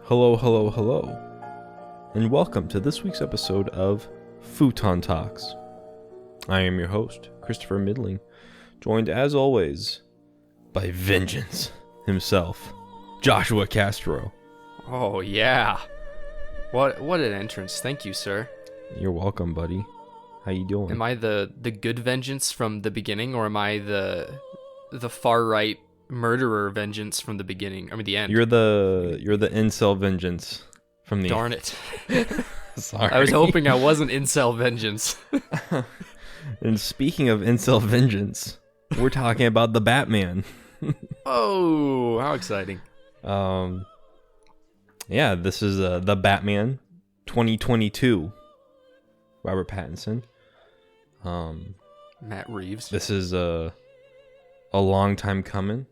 Hello, hello, hello, and welcome to this week's episode of Futon Talks. I am your host, Christopher Midling, joined as always by Vengeance himself, Joshua Castro. Oh yeah, what an entrance! Thank you, sir. You're welcome, buddy. How you doing? Am I the good Vengeance from the beginning, or am I the far right murderer Vengeance from the beginning? I mean, the end. You're the incel Vengeance from the. Darn it! Sorry. I was hoping I wasn't incel Vengeance. And speaking of incel Vengeance, we're talking about the Batman. Oh, how exciting! Yeah, this is the Batman 2022. Robert Pattinson. Matt Reeves. This is a long time coming,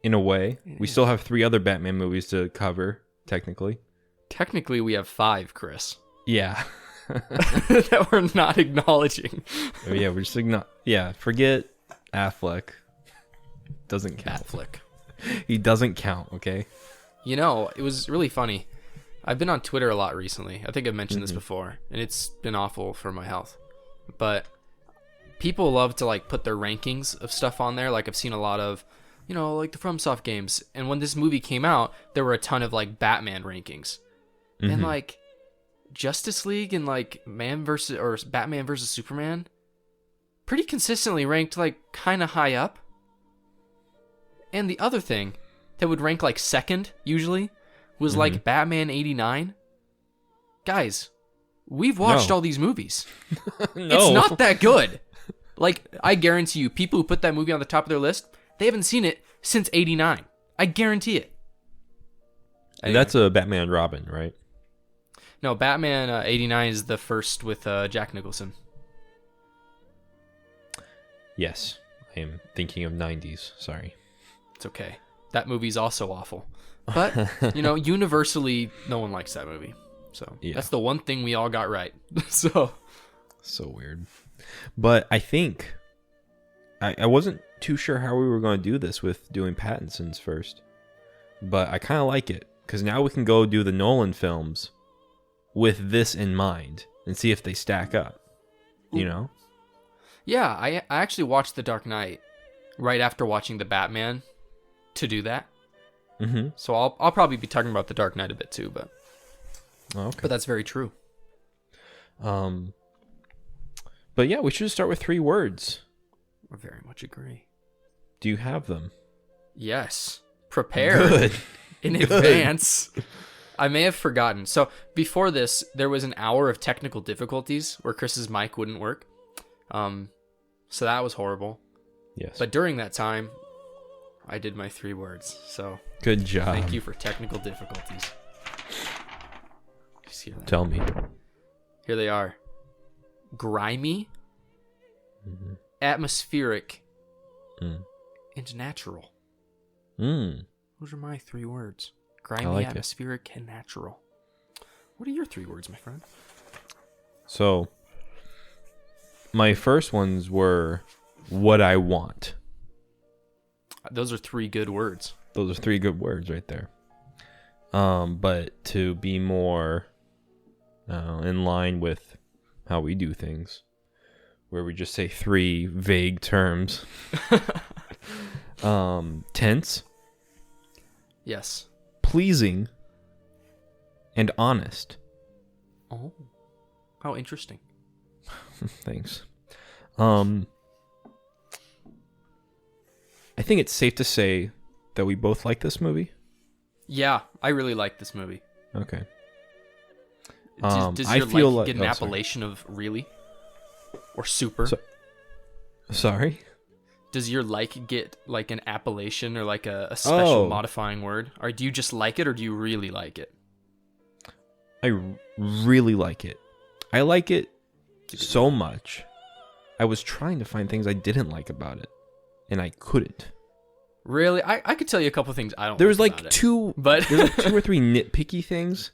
in a way. We still have 3 other Batman movies to cover, technically. Technically, we have 5, Chris. Yeah. That we're not acknowledging. Yeah, we're just forget Affleck. Doesn't count. Affleck. He doesn't count, okay? You know, it was really funny. I've been on Twitter a lot recently. I think I've mentioned this before, and it's been awful for my health. But people love to put their rankings of stuff on there. Like I've seen a lot of, the FromSoft games. And when this movie came out, there were a ton of Batman rankings. And Justice League and Batman versus Superman pretty consistently ranked kind of high up. And the other thing that would rank second usually was Batman 89. Guys, we've watched all these movies. No. It's not that good. I guarantee you, people who put that movie on the top of their list, they haven't seen it since 89. I guarantee it. And that's a Batman Robin, right? No, Batman 89 is the first with Jack Nicholson. Yes. I am thinking of 90s. Sorry. It's okay. That movie's also awful. But, universally, no one likes that movie. So That's the one thing we all got right. So weird. But I think I wasn't too sure how we were going to do this with doing Pattinson's first. But I kind of like it, because now we can go do the Nolan films with this in mind and see if they stack up. You know? Yeah, I actually watched The Dark Knight right after watching The Batman to do that. Mm-hmm. So I'll probably be talking about The Dark Knight a bit too, but that's very true. But yeah, we should start with 3 words. I very much agree. Do you have them? Yes. Prepared in advance. I may have forgotten. So before this, there was an hour of technical difficulties where Chris's mic wouldn't work. So that was horrible. Yes. But during that time, I did my 3 words. So good job. Thank you for technical difficulties. Just hear that? Tell me. Here they are. Grimy, atmospheric, and natural. Those are my 3 words. Grimy, atmospheric, and natural. What are your 3 words, my friend? So, my first ones were what I want. Those are 3 good words. Those are 3 good words right there. But to be more in line with how we do things, where we just say 3 vague terms. Tense. Yes. Pleasing. And honest. Oh, how interesting. Thanks. I think it's safe to say that we both like this movie. Yeah, I really like this movie. Okay. Does your get an appellation of really? Or super? Sorry? Does your get an appellation or a special modifying word? Or do you just like it, or do you really like it? I really like it. I like it so much. I was trying to find things I didn't like about it, and I couldn't. Really? I could tell you a couple things I don't There was like about two, it. But there's 2 or 3 nitpicky things.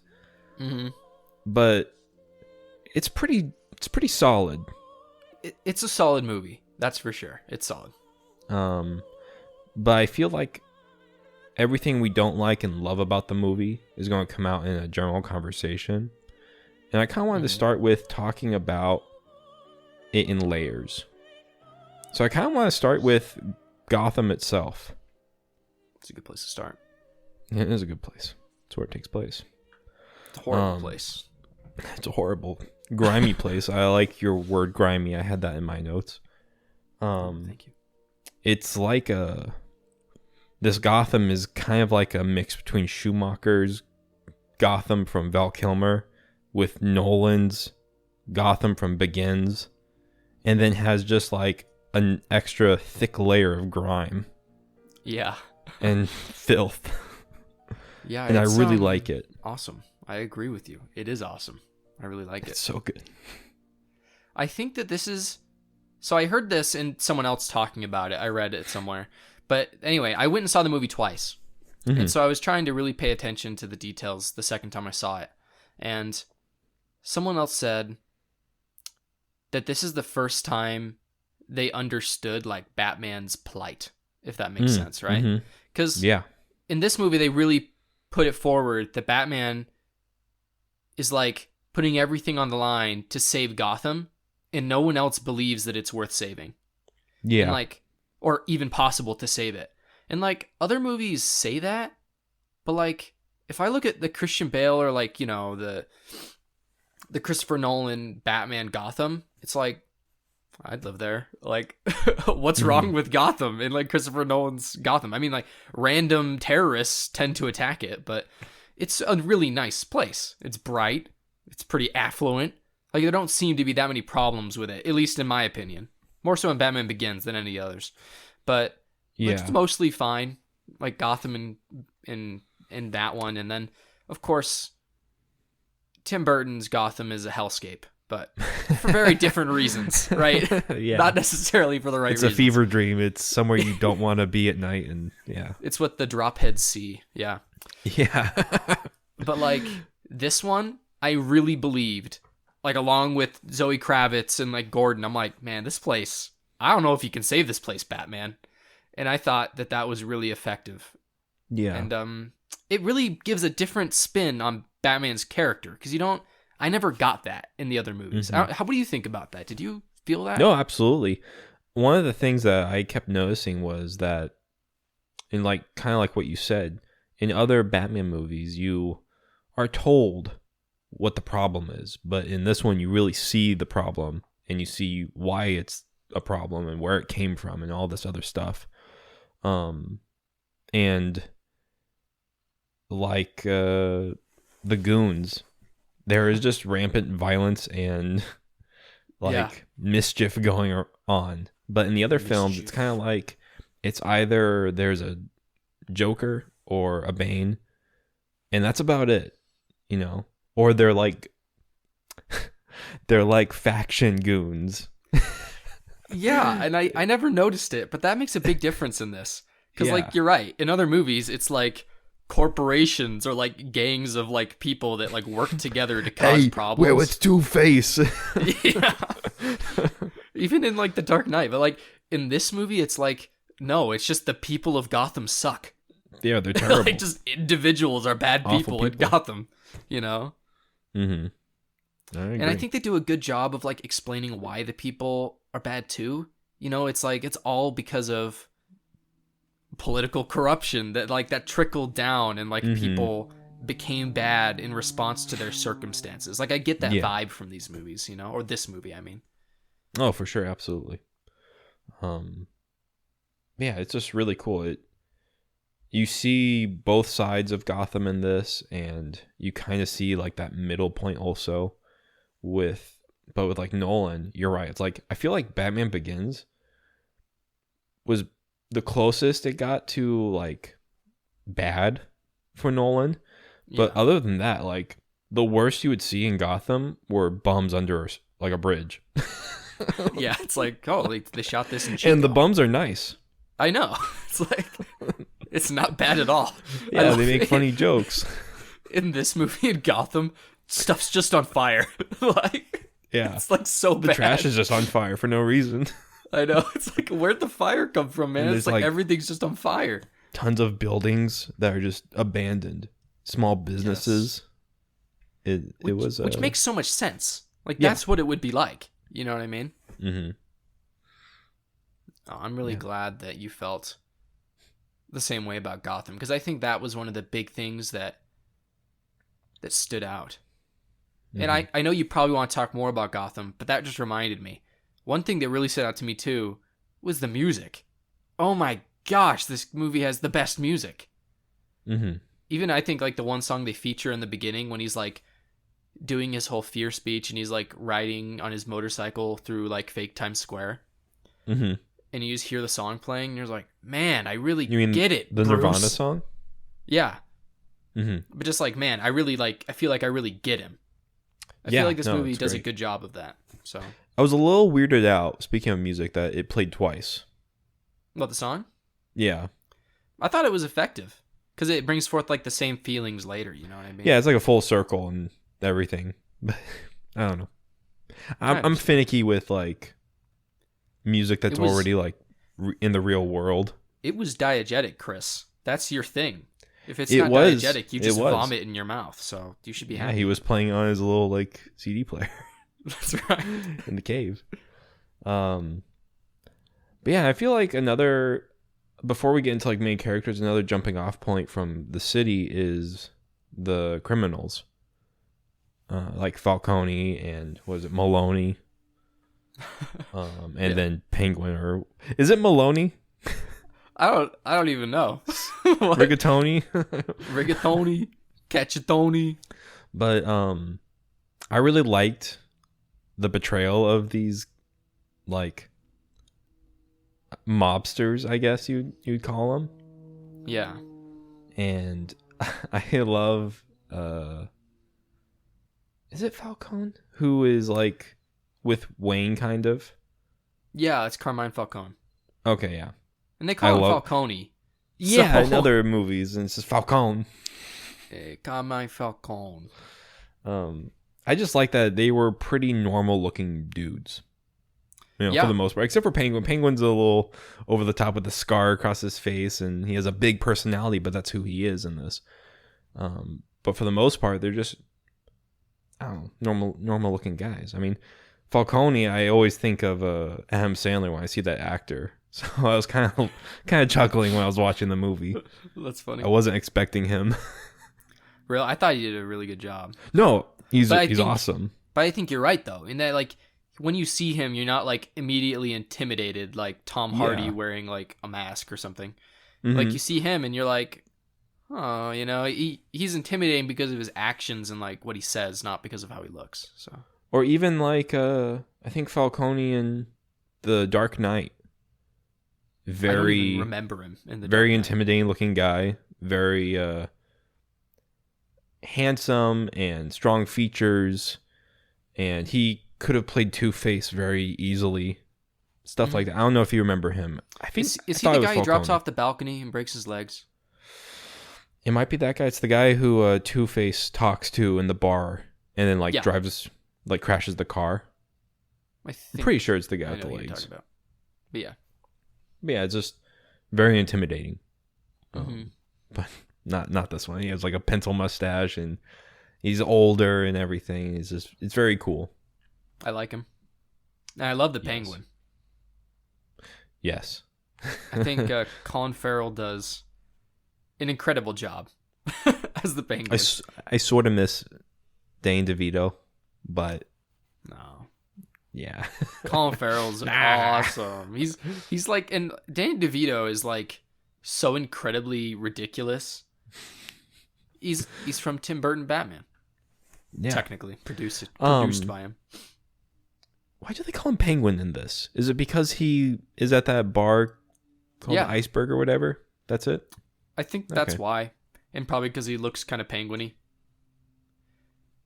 Mm-hmm. But it's pretty solid. It's a solid movie. That's for sure. It's solid. But I feel like everything we don't like and love about the movie is going to come out in a general conversation. And I kind of wanted to start with talking about it in layers. So I kind of want to start with Gotham itself. It's a good place to start. It is a good place. It's where it takes place. It's a horrible place. It's a horrible, grimy place. I like your word grimy. I had that in my notes. Thank you. It's like this Gotham is kind of like a mix between Schumacher's Gotham from Val Kilmer with Nolan's Gotham from Begins, and then has just like an extra thick layer of grime. Yeah. And filth. Yeah. And I really like it. Awesome. I agree with you. It is awesome. I really like it. It's so good. I think that this is... So I heard this in someone else talking about it. I read it somewhere. But anyway, I went and saw the movie twice. Mm-hmm. And so I was trying to really pay attention to the details the second time I saw it. And someone else said that this is the first time they understood like Batman's plight, if that makes sense, right? Because in this movie, they really put it forward that Batman is like putting everything on the line to save Gotham, and no one else believes that it's worth saving. Yeah. And like, or even possible to save it. And like other movies say that, but like if I look at the Christian Bale or like, you know, the Christopher Nolan Batman Gotham, it's like, I'd live there. Like, what's wrong with Gotham and like Christopher Nolan's Gotham? I mean, like random terrorists tend to attack it, but it's a really nice place. It's bright. It's pretty affluent. Like there don't seem to be that many problems with it, at least in my opinion. More so in Batman Begins than any others. But it's mostly fine. Like Gotham in that one. And then, of course, Tim Burton's Gotham is a hellscape. But for very different reasons, right? Yeah. Not necessarily for the right reasons. It's a fever dream. It's somewhere you don't want to be at night. And yeah. It's what the dropheads see. Yeah. Yeah. But like this one, I really believed, like along with Zoe Kravitz and like Gordon, I'm like, man, this place, I don't know if you can save this place, Batman. And I thought that was really effective. Yeah. And it really gives a different spin on Batman's character because I never got that in the other movies. What do you think about that? Did you feel that? No, absolutely. One of the things that I kept noticing was that, in like kind of like what you said, in other Batman movies, you are told what the problem is, but in this one, you really see the problem and you see why it's a problem and where it came from and all this other stuff. And like the goons. There is just rampant violence and like mischief going on. But in the other films, it's kind of like it's either there's a Joker or a Bane, and that's about it, you know? Or they're like faction goons. Yeah, and I never noticed it, but that makes a big difference in this. Because like you're right, in other movies, it's like corporations or like gangs of like people that like work together to cause problems. Well, it's Two-Face. Yeah. Even in like The Dark Knight, but like in this movie, it's like no, it's just the people of Gotham suck. Yeah, they're terrible. Like just individuals are bad people in Gotham, you know. Mm-hmm. And I think they do a good job of like explaining why the people are bad too. You know, it's like it's all because of political corruption that trickled down and like people became bad in response to their circumstances. Like I get that vibe from these movies, you know, or this movie, I mean. Oh, for sure, absolutely. Yeah, it's just really cool. You see both sides of Gotham in this, and you kind of see like that middle point also with like Nolan. You're right. It's like I feel like Batman Begins was the closest it got to like bad for Nolan. But other than that, like the worst you would see in Gotham were bums under like a bridge. Yeah, it's like, oh, they shot this in Chico. And the bums are nice. I know. It's like, it's not bad at all. Yeah, they make funny jokes. In this movie in Gotham, stuff's just on fire. Like, yeah, it's like so bad. The trash is just on fire for no reason. I know. It's like, where'd the fire come from, man? It's like everything's just on fire. tons of buildings that are just abandoned, small businesses. Yes. Which makes so much sense. Like that's what it would be like. You know what I mean? Mm-hmm. Oh, I'm really glad that you felt the same way about Gotham, because I think that was one of the big things that stood out. Mm-hmm. And I know you probably want to talk more about Gotham, but that just reminded me. One thing that really stood out to me too was the music. Oh my gosh, this movie has the best music. Mm-hmm. Even I think like the one song they feature in the beginning when he's like doing his whole fear speech and he's like riding on his motorcycle through like fake Times Square. Mm-hmm. And you just hear the song playing and you're like, man, I really get it. The Bruce. Nirvana song? Yeah. Mm-hmm. But just like, man, I feel like I really get him. I feel like this movie does a good job of that. So I was a little weirded out, speaking of music, that it played twice. What, the song? Yeah. I thought it was effective because it brings forth like the same feelings later. You know what I mean? Yeah, it's like a full circle and everything. But I don't know. I'm finicky with like music that's already like in the real world. It was diegetic, Chris. That's your thing. If it's not diegetic, you just vomit in your mouth. So you should be happy. Yeah, he was playing on his little like CD player. That's right. In the cave. But yeah, I feel like before we get into like main characters, another jumping off point from the city is the criminals. Like Falcone and was it Maloney? And then Penguin, or is it Maloney? I don't even know. Rigatoni. Rigatoni. Cacciatoni. But I really liked the betrayal of these like mobsters, I guess you'd call them. Yeah. And I love is it Falcone who is like with Wayne kind of? Yeah, it's Carmine Falcone. Okay, yeah. And they call him Falcone. Yeah, in other movies, and it's just Falcone. Hey, Carmine Falcone. I just like that they were pretty normal looking dudes. You know, for the most part. Except for Penguin. Penguin's a little over the top with the scar across his face, and he has a big personality, but that's who he is in this. But for the most part, they're just, I don't know, normal looking guys. I mean, Falcone, I always think of Adam Sandler when I see that actor. So I was kind of chuckling when I was watching the movie. That's funny. I wasn't expecting him. Real, I thought he did a really good job. No, he's awesome. But I think you're right though, in that like when you see him, you're not like immediately intimidated like Tom Hardy wearing like a mask or something. Mm-hmm. Like you see him and you're like, oh, you know, he's intimidating because of his actions and like what he says, not because of how he looks. So. Or even like I think Falcone in The Dark Knight. I don't even remember him in the very intimidating looking guy, very handsome and strong features, and he could have played Two-Face very easily. Stuff like that. I don't know if you remember him. I think is he the guy who drops off the balcony and breaks his legs? It might be that guy. It's the guy who Two-Face talks to in the bar and then like crashes the car. I'm pretty sure it's the guy with the legs. But yeah. But yeah, it's just very intimidating. Mm-hmm. But not this one. He has like a pencil mustache and he's older and everything. It's very cool. I like him. And I love the Penguin. Yes. I think Colin Farrell does an incredible job as the Penguin. I sort of miss Dane DeVito, but no. Yeah. Colin Farrell's awesome. He's like, and Danny DeVito is like so incredibly ridiculous. He's from Tim Burton Batman. Yeah. Technically produced by him. Why do they call him Penguin in this? Is it because he is at that bar called the Iceberg or whatever? That's it? I think that's why. And probably because he looks kind of penguin-y.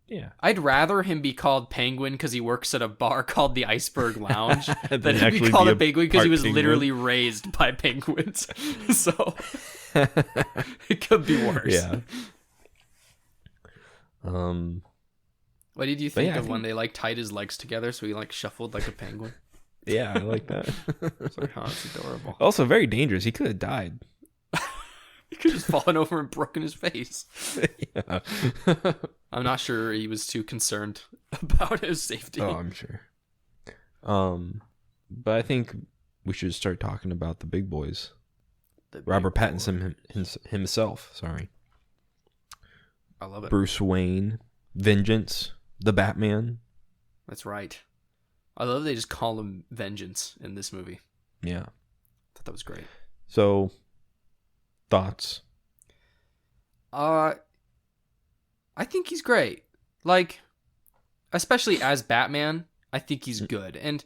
Yeah. I'd rather him be called Penguin because he works at a bar called the Iceberg Lounge than him be called a penguin because he was literally raised by penguins. So it could be worse. Yeah. What did you think of when they like tied his legs together so he like shuffled like a penguin? Yeah, I like that. It's like, oh, it's adorable. Also very dangerous. He could have died. could have just fallen over and broken his face. Yeah. I'm not sure he was too concerned about his safety. Oh, I'm sure. But I think we should start talking about the big boys. Robert Pattinson himself. Sorry. I love it. Bruce Wayne, Vengeance, the Batman. That's right. I love they just call him Vengeance in this movie. Yeah. I thought that was great. So, thoughts? I think he's great. Like, especially as Batman, I think he's good. And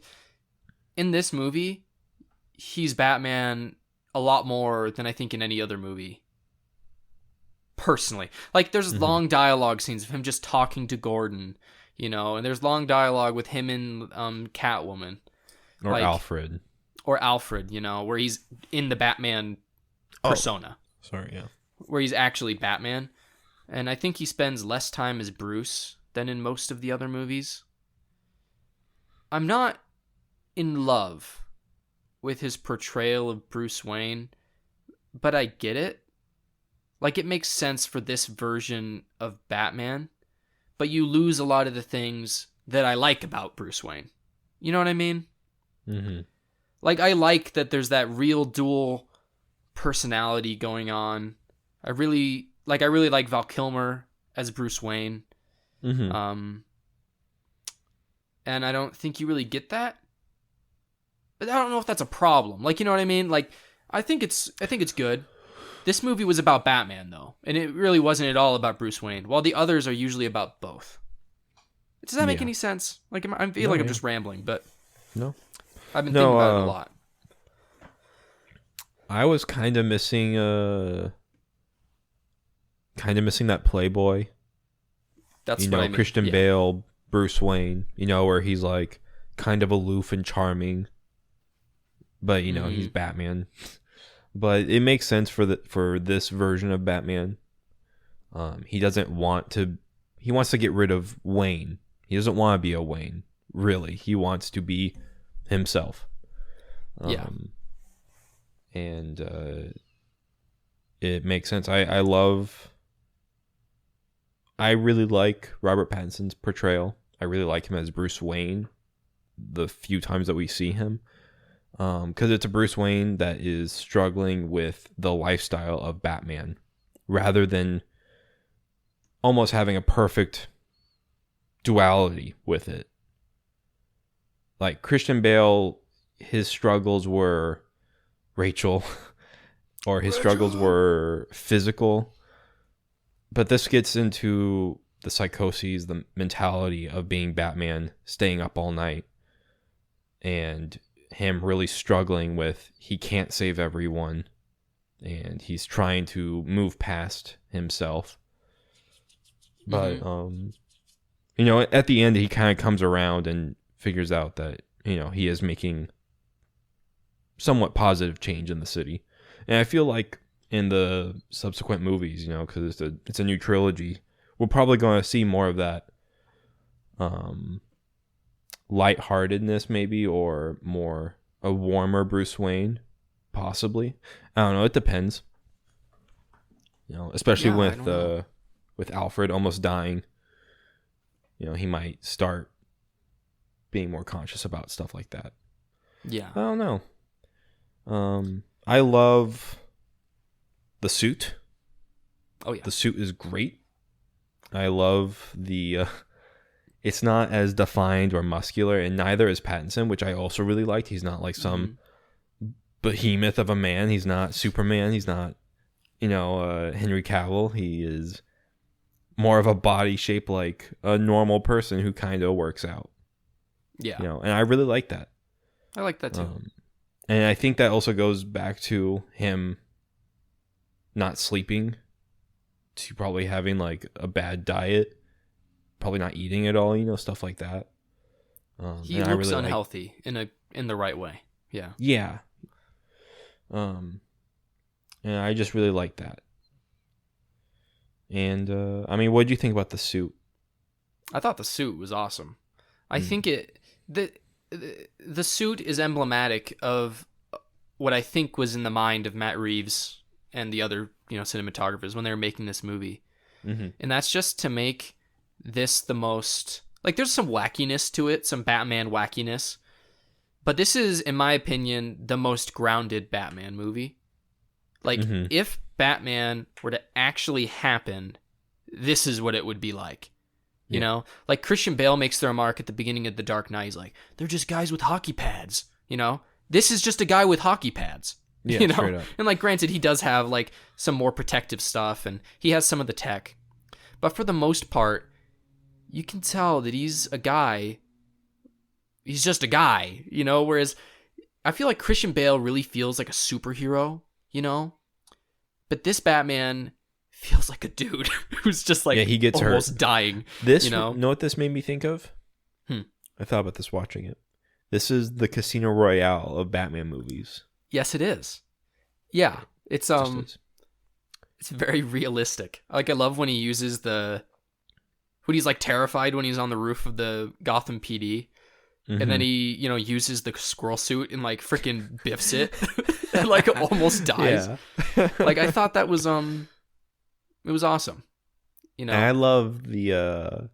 in this movie, he's Batman a lot more than I think in any other movie. Personally. Like, there's long dialogue scenes of him just talking to Gordon, you know, and there's long dialogue with him and Catwoman. Or like, Alfred. Or Alfred, you know, where he's in the Batman persona. Sorry, yeah. Where he's actually Batman. And I think he spends less time as Bruce than in most of the other movies. I'm not in love with his portrayal of Bruce Wayne, but I get it. Like, it makes sense for this version of Batman, but you lose a lot of the things that I like about Bruce Wayne. You know what I mean? Mm-hmm. Like, I like that there's that real dual personality going on. I really like Val Kilmer as Bruce Wayne. Mm-hmm. And I don't think you really get that. But I don't know if that's a problem. Like, you know what I mean? Like, I think it's good. This movie was about Batman, though, and it really wasn't at all about Bruce Wayne, while the others are usually about both. Does that make any sense? Like, I feel like I'm just rambling, but no, I've been thinking about it a lot. I was kind of missing that Playboy. That's what I mean. Christian Bale, Bruce Wayne. You know, where he's like kind of aloof and charming, but you know he's Batman. But it makes sense for this version of Batman. He wants to get rid of Wayne. He doesn't want to be a Wayne, really. He wants to be himself. And it makes sense. I really like Robert Pattinson's portrayal. I really like him as Bruce Wayne the few times that we see him. Because it's a Bruce Wayne that is struggling with the lifestyle of Batman rather than almost having a perfect duality with it. Like Christian Bale, his struggles were Rachel, or his struggles were physical. But this gets into the psychoses, the mentality of being Batman, staying up all night, and him really struggling with he can't save everyone, and he's trying to move past himself. But you know, at the end he kind of comes around and figures out that, you know, he is making somewhat positive change in the city. And I feel like in the subsequent movies, you know, because it's a new trilogy, we're probably going to see more of that lightheartedness, maybe, or more a warmer Bruce Wayne, possibly. I don't know. It depends. You know, especially with Alfred almost dying. You know, he might start being more conscious about stuff like that. Yeah. I don't know. I love the suit. Oh yeah. The suit is great. I love the. It's not as defined or muscular, and neither is Pattinson, which I also really liked. He's not like some behemoth of a man. He's not Superman. He's not, you know, Henry Cavill. He is more of a body shape like a normal person who kind of works out. Yeah. You know, and I really like that. I like that too. And I think that also goes back to him not sleeping, to probably having like a bad diet. Probably not eating at all, you know, stuff like that. He looks unhealthy in the right way. Yeah. Yeah. And I just really like that. And I mean, what did you think about the suit? I thought the suit was awesome. I think the suit is emblematic of what I think was in the mind of Matt Reeves and the other, cinematographers when they were making this movie. Mm-hmm. And that's just to make this the most, like, there's some wackiness to it, some Batman wackiness. But this is, in my opinion, the most grounded Batman movie. Like, if Batman were to actually happen, this is what it would be like. You know? Like, Christian Bale makes the remark at the beginning of The Dark Knight. He's like, they're just guys with hockey pads. This is just a guy with hockey pads. Yeah, straight up. And, like, granted, he does have, like, some more protective stuff, and he has some of the tech. But for the most part, you can tell that he's a guy. He's just a guy, whereas I feel like Christian Bale really feels like a superhero, but this Batman feels like a dude who's just like he gets almost hurt. dying. This, know what this made me think of? I thought about this watching it. This is the Casino Royale of Batman movies. Yes, it is. Yeah, it's very realistic. Like, I love when he uses when he's like terrified when he's on the roof of the Gotham PD. And then he, uses the squirrel suit and like freaking biffs it and like almost dies. Yeah. Like, I thought that was it was awesome. And I love the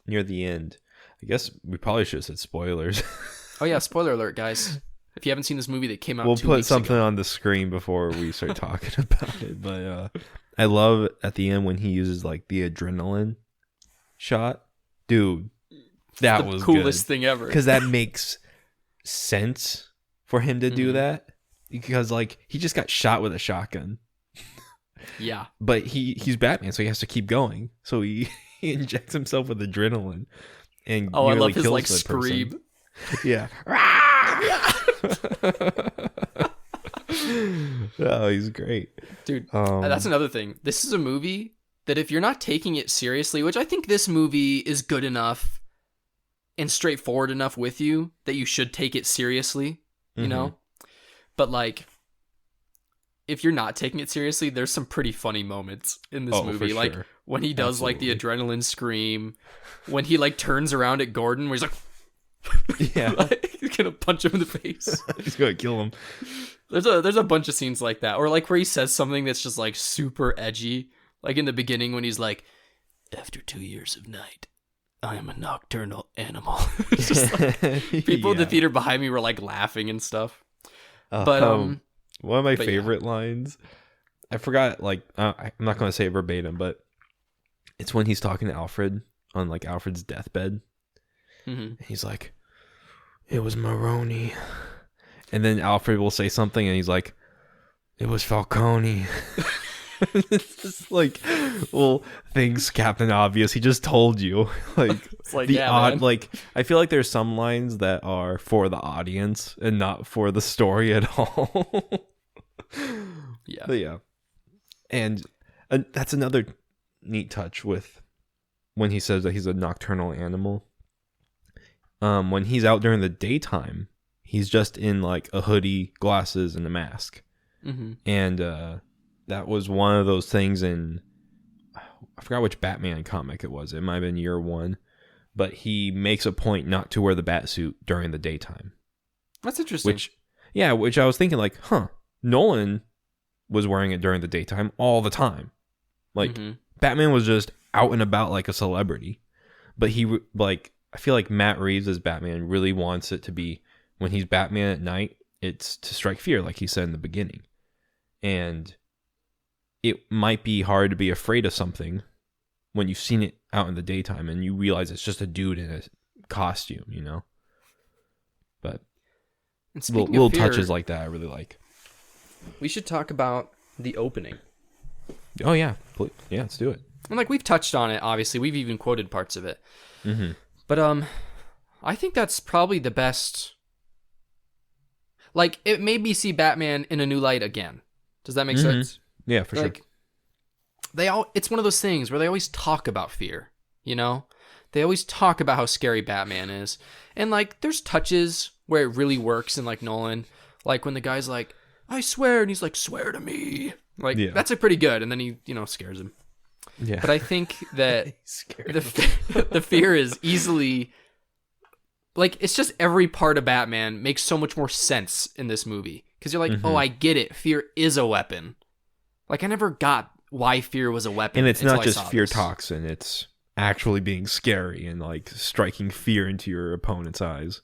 near the end. I guess we probably should have said spoilers. Oh yeah, spoiler alert, guys. If you haven't seen this movie that came out, we'll 2 put weeks something ago. on the screen before we start talking about it. But I love at the end when he uses like the adrenaline shot, dude. That was the coolest thing ever. Because that makes sense for him to do that. Because like he just got shot with a shotgun. Yeah. But he's Batman, so he has to keep going. So he injects himself with adrenaline and I nearly love his kills like the scream. person. Yeah. Oh, he's great. Dude, that's another thing. This is a movie that if you're not taking it seriously, which I think this movie is good enough and straightforward enough with you that you should take it seriously, you know? But like, if you're not taking it seriously, there's some pretty funny moments in this movie. Like when he does like the adrenaline scream, when he like turns around at Gordon where he's like, yeah, like, he's gonna punch him in the face. He's gonna kill him. There's a bunch of scenes like that, or like where he says something that's just like super edgy, like in the beginning when he's like, "After 2 years of night, I am a nocturnal animal." It's just like, people in the theater behind me were like laughing and stuff. But one of my favorite lines, I forgot. Like I'm not gonna say it verbatim, but it's when he's talking to Alfred on like Alfred's deathbed. And he's like, "It was Maroni," and then Alfred will say something, and he's like, "It was Falcone." It's just like, well, things, Captain Obvious. He just told you, like, it's like the odd. Man. Like, I feel like there's some lines that are for the audience and not for the story at all. Yeah, but yeah, and that's another neat touch with when he says that he's a nocturnal animal. When he's out during the daytime, he's just in like a hoodie, glasses, and a mask. And that was one of those things in, I forgot which Batman comic it was. It might have been year 1, but he makes a point not to wear the bat suit during the daytime. That's interesting. Which I was thinking like, Nolan was wearing it during the daytime all the time. Like Batman was just out and about like a celebrity, but I feel like Matt Reeves as Batman really wants it to be when he's Batman at night, it's to strike fear, like he said in the beginning. And it might be hard to be afraid of something when you've seen it out in the daytime and you realize it's just a dude in a costume, you know? But little touches like that I really like. We should talk about the opening. Oh, yeah. Yeah, let's do it. And like we've touched on it, obviously. We've even quoted parts of it. But I think that's probably the best. Like, it made me see Batman in a new light again. Does that make sense? Yeah, for sure. It's one of those things where they always talk about fear, you know? They always talk about how scary Batman is. And like there's touches where it really works in like Nolan. Like when the guy's like, "I swear," and he's like, "Swear to me." Like that's like pretty good, and then he, scares him. Yeah. But I think that the fear is easily, like, it's just every part of Batman makes so much more sense in this movie. Because you're like, oh, I get it. Fear is a weapon. Like, I never got why fear was a weapon. And it's until not I just saw fear this. toxin, it's actually being scary and like striking fear into your opponent's eyes.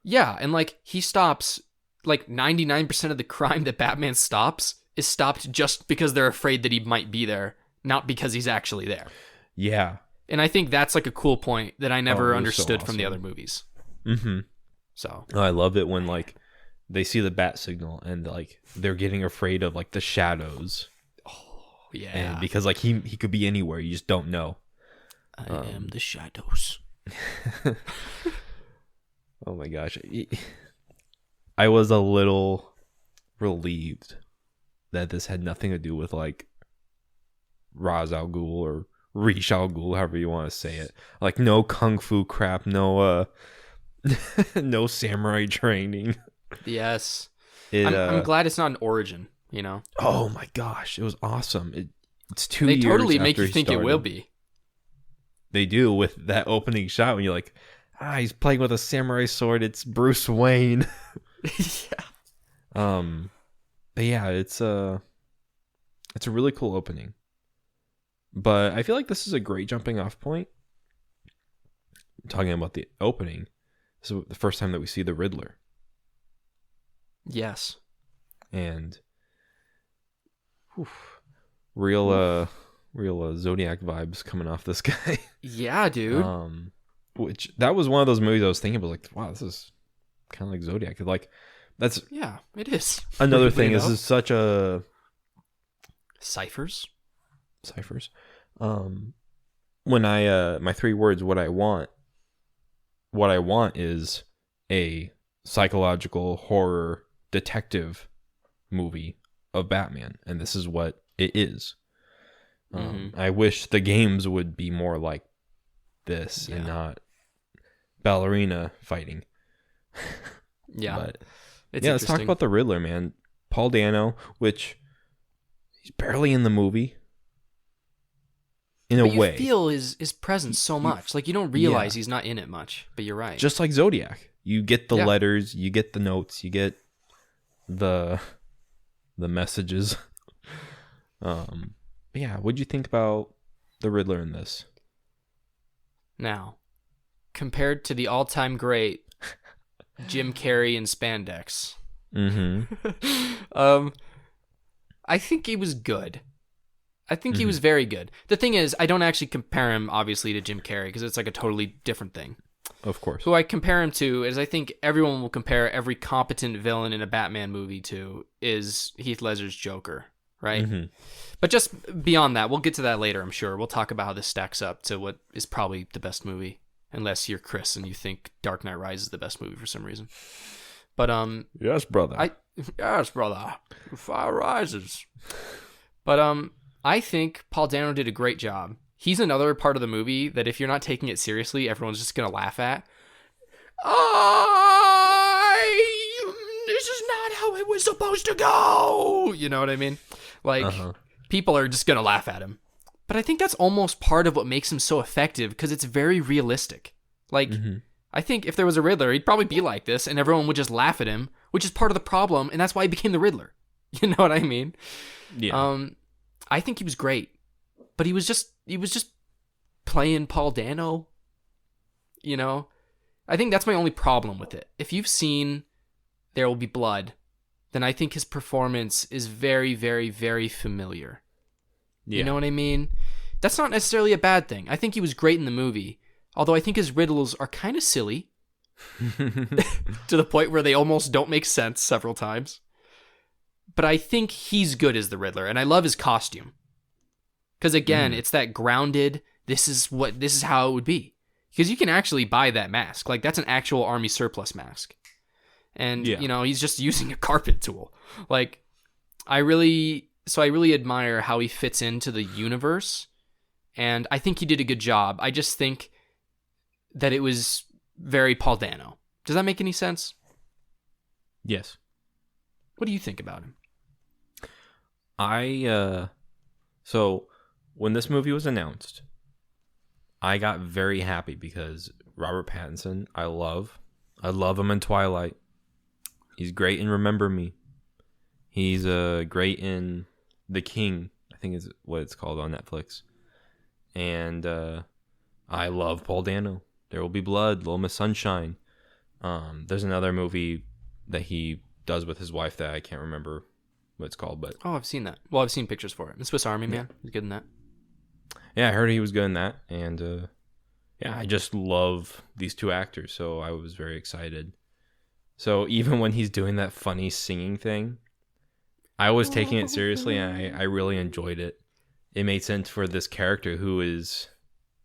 Yeah, and like he stops like 99% of the crime that Batman stops is stopped just because they're afraid that he might be there, not because he's actually there. Yeah. And I think that's like a cool point that I never it was so understood from the awesome. other movies. Mm-hmm. So I love it when like they see the bat signal and like they're getting afraid of like the shadows. yeah, And because like he could be anywhere, you just don't know. I am the shadows. Oh my gosh. I was a little relieved that this had nothing to do with like Ra's al Ghul or Rish al Ghul, however you want to say it. Like no kung fu crap, no no samurai training. Yes. It, I'm glad it's not an origin, you know? Oh my gosh, it was awesome. It's 2 They years totally make after you he think started. it will be. They do with that opening shot when you're like, he's playing with a samurai sword. It's Bruce Wayne. Yeah. But yeah, it's a really cool opening. But I feel like this is a great jumping off point. Talking about the opening, this is the first time that we see the Riddler, Yes. and real Zodiac vibes coming off this guy. Yeah, dude. Which that was one of those movies I was thinking about, like, wow, this is kind of like Zodiac. Like, that's Yeah, it is. another Weirdly thing. This enough. is such a Ciphers? ciphers. When I my 3 words, what I want is a psychological horror detective movie of Batman, and this is what it is. I wish the games would be more like this and not ballerina fighting. Yeah. But It's yeah, let's talk interesting. about the Riddler, man. Paul Dano, which he's barely in the movie. In But a you way, feel his presence so much. Like, you don't realize he's not in it much, but you're right. just like Zodiac, you get the Yeah. letters, you get the notes, you get the messages. Yeah, what'd you think about the Riddler in this? Now, compared to the all-time great Jim Carrey in spandex, Mm-hmm. I think he was good. I think he was very good. The thing is, I don't actually compare him, obviously, to Jim Carrey, because it's like a totally different thing. Of course. Who I compare him to is, I think everyone will compare every competent villain in a Batman movie to is Heath Ledger's Joker, right? Mm-hmm. But just beyond that, we'll get to that later, I'm sure. We'll talk about how this stacks up to what is probably the best movie, unless you're Chris and you think Dark Knight Rises is the best movie for some reason. But Yes, brother. yes, brother, Fire Rises. But I think Paul Dano did a great job. He's another part of the movie that if you're not taking it seriously, everyone's just gonna laugh at. This is not how it was supposed to go. You know what I mean? Like, people are just gonna laugh at him. But I think that's almost part of what makes him so effective, because it's very realistic. Like, I think if there was a Riddler, he'd probably be like this, and everyone would just laugh at him, which is part of the problem, and that's why he became the Riddler. You know what I mean? Yeah. I think he was great, but he was just playing Paul Dano. You know, I think that's my only problem with it. If you've seen There Will Be Blood, then I think his performance is very, very, very familiar. Yeah. You know what I mean? That's not necessarily a bad thing. I think he was great in the movie, although I think his riddles are kind of silly to the point where they almost don't make sense several times. But I think he's good as the Riddler, and I love his costume. Because again, it's that grounded, this is how it would be. Because you can actually buy that mask. Like, that's an actual army surplus mask. And, you know, he's just using a carpet tool. Like, I really admire how he fits into the universe. And I think he did a good job. I just think that it was very Paul Dano. Does that make any sense? Yes. What do you think about him? So when this movie was announced, I got very happy because Robert Pattinson, I love him in Twilight. He's great in Remember Me. He's great in The King, I think is what it's called on Netflix. And I love Paul Dano. There Will Be Blood, Little Miss Sunshine. There's another movie that he does with his wife that I can't remember what it's called, but I've seen that. Well, I've seen pictures for it. The Swiss Army Man, he's good in that. Yeah, I heard he was good in that, and I just love these two actors, so I was very excited. So even when he's doing that funny singing thing, I was taking it seriously, and I really enjoyed it. It made sense for this character who is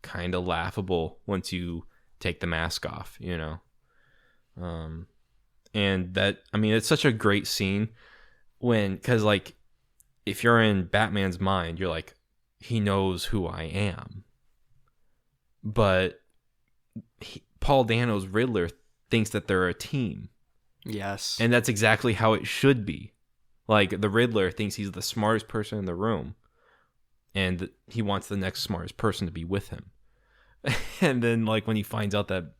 kind of laughable once you take the mask off, you know. And that, I mean, it's such a great scene because like, if you're in Batman's mind, you're like, he knows who I am. But Paul Dano's Riddler thinks that they're a team. Yes. And that's exactly how it should be. Like, the Riddler thinks he's the smartest person in the room, and he wants the next smartest person to be with him. And then, like, when he finds out that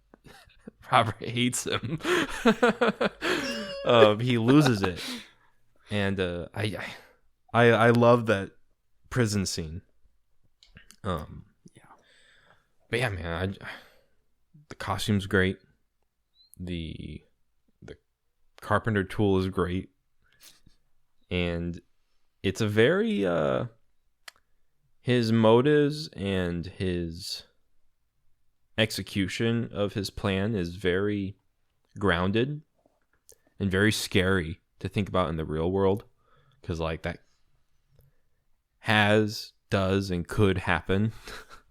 Robert hates him, he loses it. And I love that prison scene. But yeah, man, the costume's great. The carpenter tool is great, and it's a very his motives and his execution of his plan is very grounded and very scary to think about in the real world, because like that does and could happen.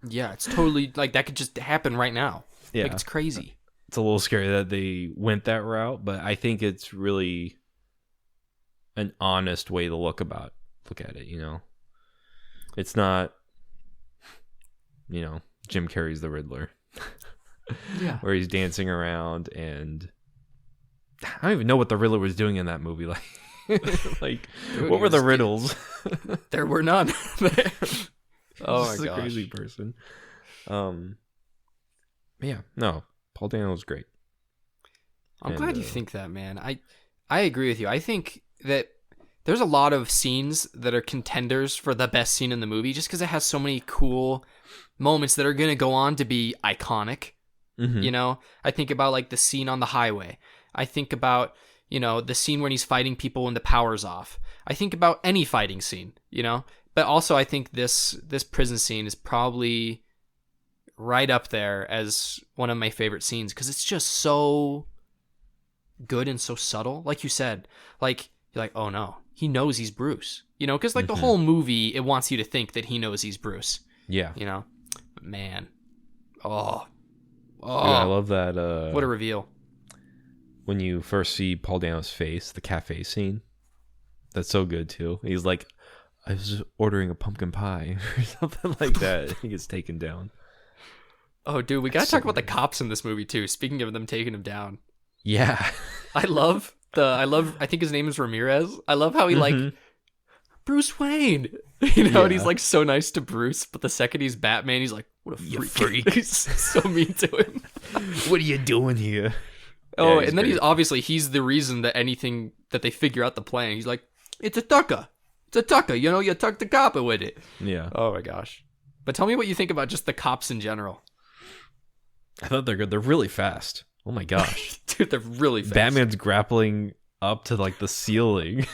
Yeah, it's totally like that could just happen right now. Yeah, like, it's crazy. It's a little scary that they went that route, but I think it's really an honest way to look at it, you know. It's not, you know, Jim Carrey's the Riddler. Yeah. Where he's dancing around, and I don't even know what the Riddler was doing in that movie. Like, like Dude, what were the riddles? There were none. Oh my gosh. A crazy person. Yeah, no, Paul Dano was great. I'm glad you think that, man. I agree with you. I think that there's a lot of scenes that are contenders for the best scene in the movie just because it has so many cool moments that are going to go on to be iconic. Mm-hmm. You know, I think about like the scene on the highway. I think about, you know, the scene when he's fighting people when the power's off. I think about any fighting scene, you know, but also I think this prison scene is probably right up there as one of my favorite scenes because it's just so good and so subtle. Like you said, like, you're like, oh no, he knows he's Bruce, you know, because like the whole movie, it wants you to think that he knows he's Bruce. Yeah. You know, but man. Oh, dude, I love that. What a reveal. When you first see Paul Dano's face, the cafe scene, that's so good too. He's like, I was ordering a pumpkin pie or something like that. He gets taken down. Oh, dude, we gotta talk about the cops in this movie too. Speaking of them taking him down. Yeah. I think his name is Ramirez. I love how he like, Bruce Wayne, you know, and he's like so nice to Bruce, but the second he's Batman, he's like, what a freak. He's so mean to him. What are you doing here? Oh, and then he's the reason that anything that they figure out the plan. He's like, it's a tucker. It's a tucker. You know, you tuck the copper with it. Yeah. Oh my gosh. But tell me what you think about just the cops in general. I thought they're good. They're really fast. Oh my gosh. Dude, they're really fast. Batman's grappling up to like the ceiling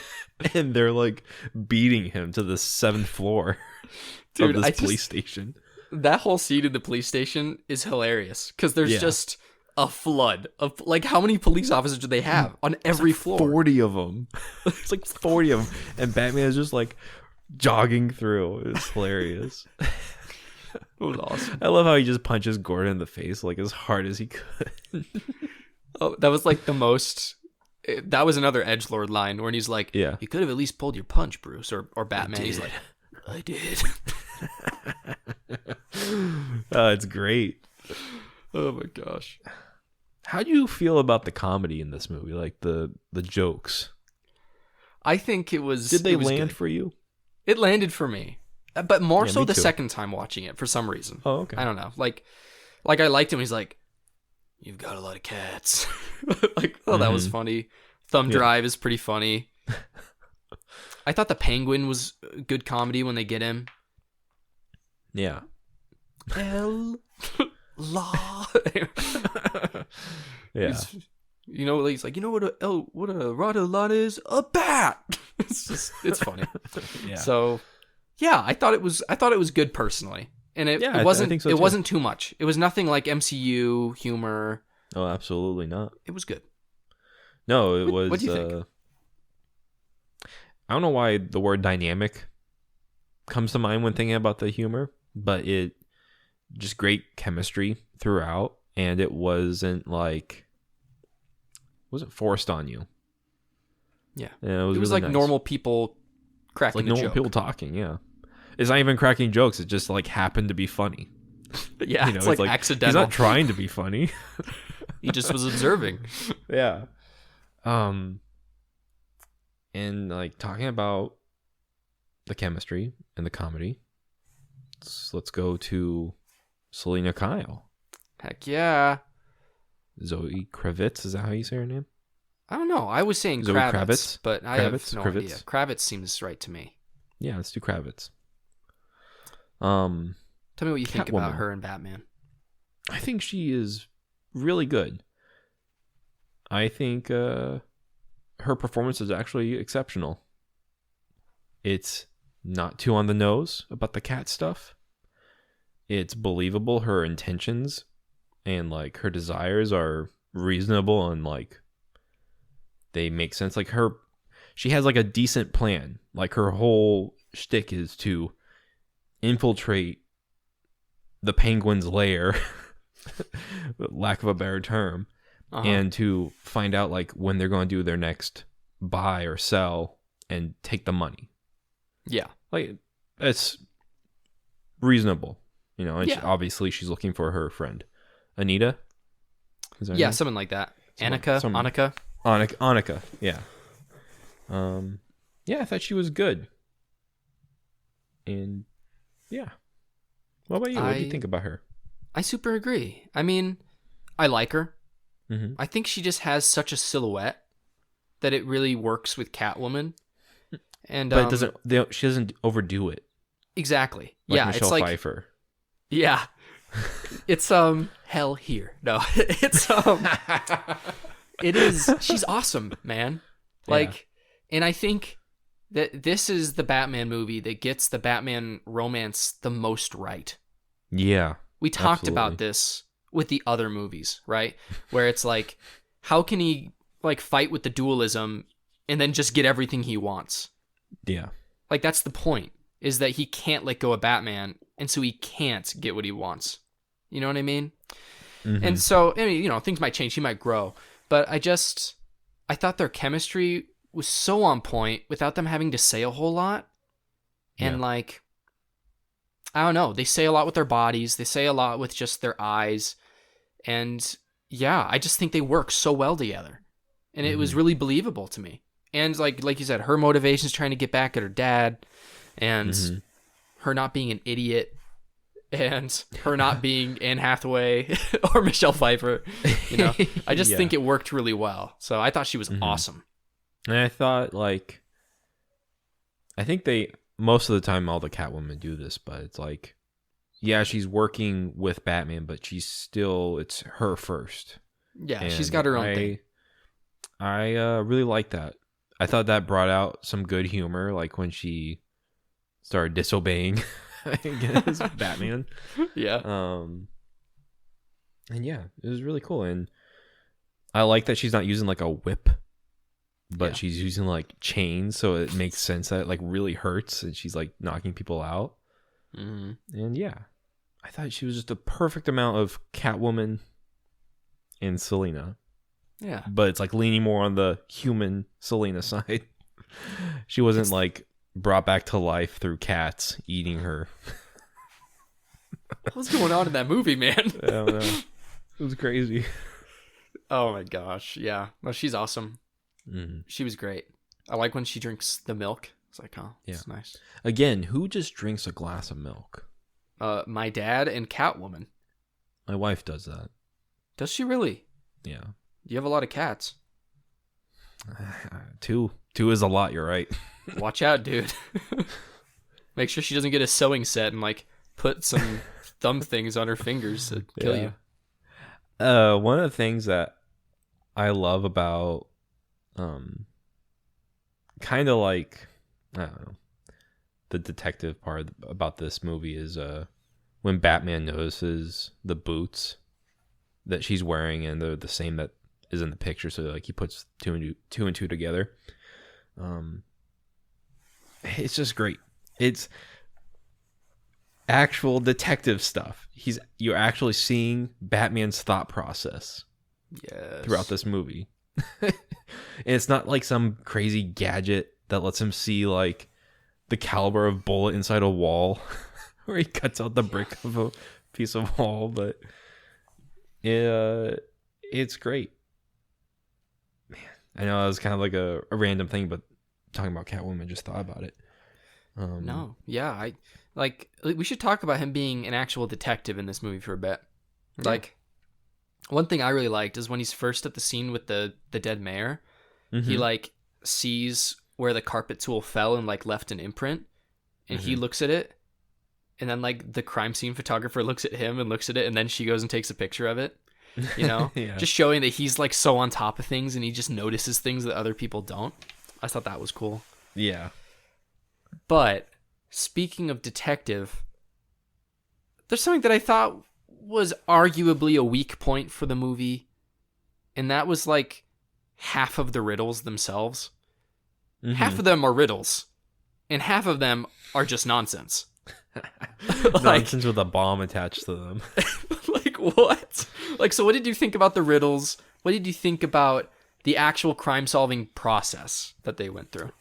and they're like beating him to the 7th floor of this police station. That whole scene in the police station is hilarious because there's just a flood of like, how many police officers do they have on every floor? 40 of them. It's like 40 of them. And Batman is just like jogging through. It's hilarious. It was awesome. I love how he just punches Gordon in the face like as hard as he could. Oh, that was like the most. That was another edgelord line where he's like, "You could have at least pulled your punch, Bruce," or Batman. He's like, "I did." Oh, it's great. Oh my gosh. How do you feel about the comedy in this movie? Like the jokes? I think it was. Did they land for you? It landed for me. But more so the second time watching it for some reason. Oh, okay. I don't know. Like I liked him. He's like, "You've got a lot of cats." Like, oh, that was funny. Thumb drive is pretty funny. I thought the Penguin was good comedy when they get him. Yeah. El La. Yeah. He's like, you know what a Rada is? A bat. It's funny. Yeah. So, yeah, I thought it was good personally, and it wasn't. I think so too. It wasn't too much. It was nothing like MCU humor. Oh, absolutely not. It was good. No, it was. What do you think? I don't know why the word dynamic comes to mind when thinking about the humor, but it just great chemistry throughout, and it wasn't forced on you. Yeah, and it was really like nice. Normal people cracking like normal joke. people talking. Yeah, it's not even cracking jokes. It just like happened to be funny. Yeah, it's like accidental. He's not trying to be funny. He just was observing. Yeah. And like talking about the chemistry and the comedy, let's go to Selena Kyle. Heck yeah. Zoe Kravitz, is that how you say her name? I don't know. I was saying Zoe Kravitz, but I have no Kravitz? idea. Kravitz seems right to me. Yeah, let's do Kravitz. Tell me what you think about Catwoman. her and Batman. I think she is really good. I think her performance is actually exceptional. It's not too on the nose about the cat stuff. It's believable. Her intentions and like her desires are reasonable and like they make sense. Like she has like a decent plan. Like her whole shtick is to infiltrate the Penguin's lair, lack of a better term, and to find out like when they're going to do their next buy or sell and take the money. Yeah, like it's reasonable, and Yeah. obviously she's looking for her friend Anita. Is that her yeah, name? something like that. Annika. Annika. Yeah. Yeah, I thought she was good. And yeah. What about you? What do you think about her? I super agree. I mean, I like her. Mm-hmm. I think she just has such a silhouette that it really works with Catwoman. And But it doesn't. She doesn't overdo it. Exactly. Like yeah, Michelle it's like Pfeiffer. Yeah. It's hell here. No, it's it is. She's awesome, man. Like, and I think that this is the Batman movie that gets the Batman romance the most right. Yeah. We talked absolutely. about this with the other movies, right? Where it's like, how can he like fight with the dualism and then just get everything he wants? Yeah. Like, that's the point, is that he can't let go of Batman, and so he can't get what he wants. You know what I mean? Mm-hmm. And so, I mean, things might change, he might grow, but I thought their chemistry was so on point without them having to say a whole lot. And like, I don't know, they say a lot with their bodies, they say a lot with just their eyes, and yeah, I just think they work so well together. And it was really believable to me. And like you said, her motivation is trying to get back at her dad, and her not being an idiot, and her not being Anne Hathaway or Michelle Pfeiffer. I just think it worked really well. So I thought she was awesome. And I thought I think most of the time all the Catwomen do this, but it's like, yeah, she's working with Batman, but it's her first. Yeah, and she's got her own thing. I really like that. I thought that brought out some good humor, like when she started disobeying against Batman. Yeah. And yeah, it was really cool. And I like that she's not using like a whip, but she's using like chains, so it makes sense that it like really hurts and she's like knocking people out. Mm-hmm. And yeah, I thought she was just a perfect amount of Catwoman and Selena. Yeah. But it's like leaning more on the human Selena side. She wasn't like brought back to life through cats eating her. What's going on in that movie, man? I don't know. It was crazy. Oh my gosh. Yeah. No, she's awesome. She was great. I like when she drinks the milk. It's like, oh, it's nice. Again, who just drinks a glass of milk? My dad and Catwoman. My wife does that. Does she really? Yeah. You have a lot of cats. Two is a lot, you're right. Watch out, dude. Make sure she doesn't get a sewing set and like put some thumb things on her fingers to kill you. One of the things that I love about kind of like, I don't know, the detective part about this movie is when Batman notices the boots that she's wearing and they're the same that is in the picture, so like he puts two and two together. It's just great. It's actual detective stuff. You're actually seeing Batman's thought process throughout this movie. And it's not like some crazy gadget that lets him see like the caliber of bullet inside a wall where he cuts out the brick of a piece of wall, but it's great. Man, I know it was kind of like a random thing, but talking about Catwoman, just thought about it. We should talk about him being an actual detective in this movie for a bit. Like, one thing I really liked is when he's first at the scene with the dead mayor, he like sees where the carpet tool fell and like left an imprint, and he looks at it, and then like the crime scene photographer looks at him and looks at it, and then she goes and takes a picture of it. You know, just showing that he's like so on top of things and he just notices things that other people don't. I thought that was cool. Yeah. But speaking of detective, there's something that I thought was arguably a weak point for the movie, and that was like half of the riddles themselves. Half of them are riddles, and half of them are just nonsense. Nonsense with a bomb attached to them. Like, what? Like, so what did you think about the riddles? What did you think about the actual crime-solving process that they went through?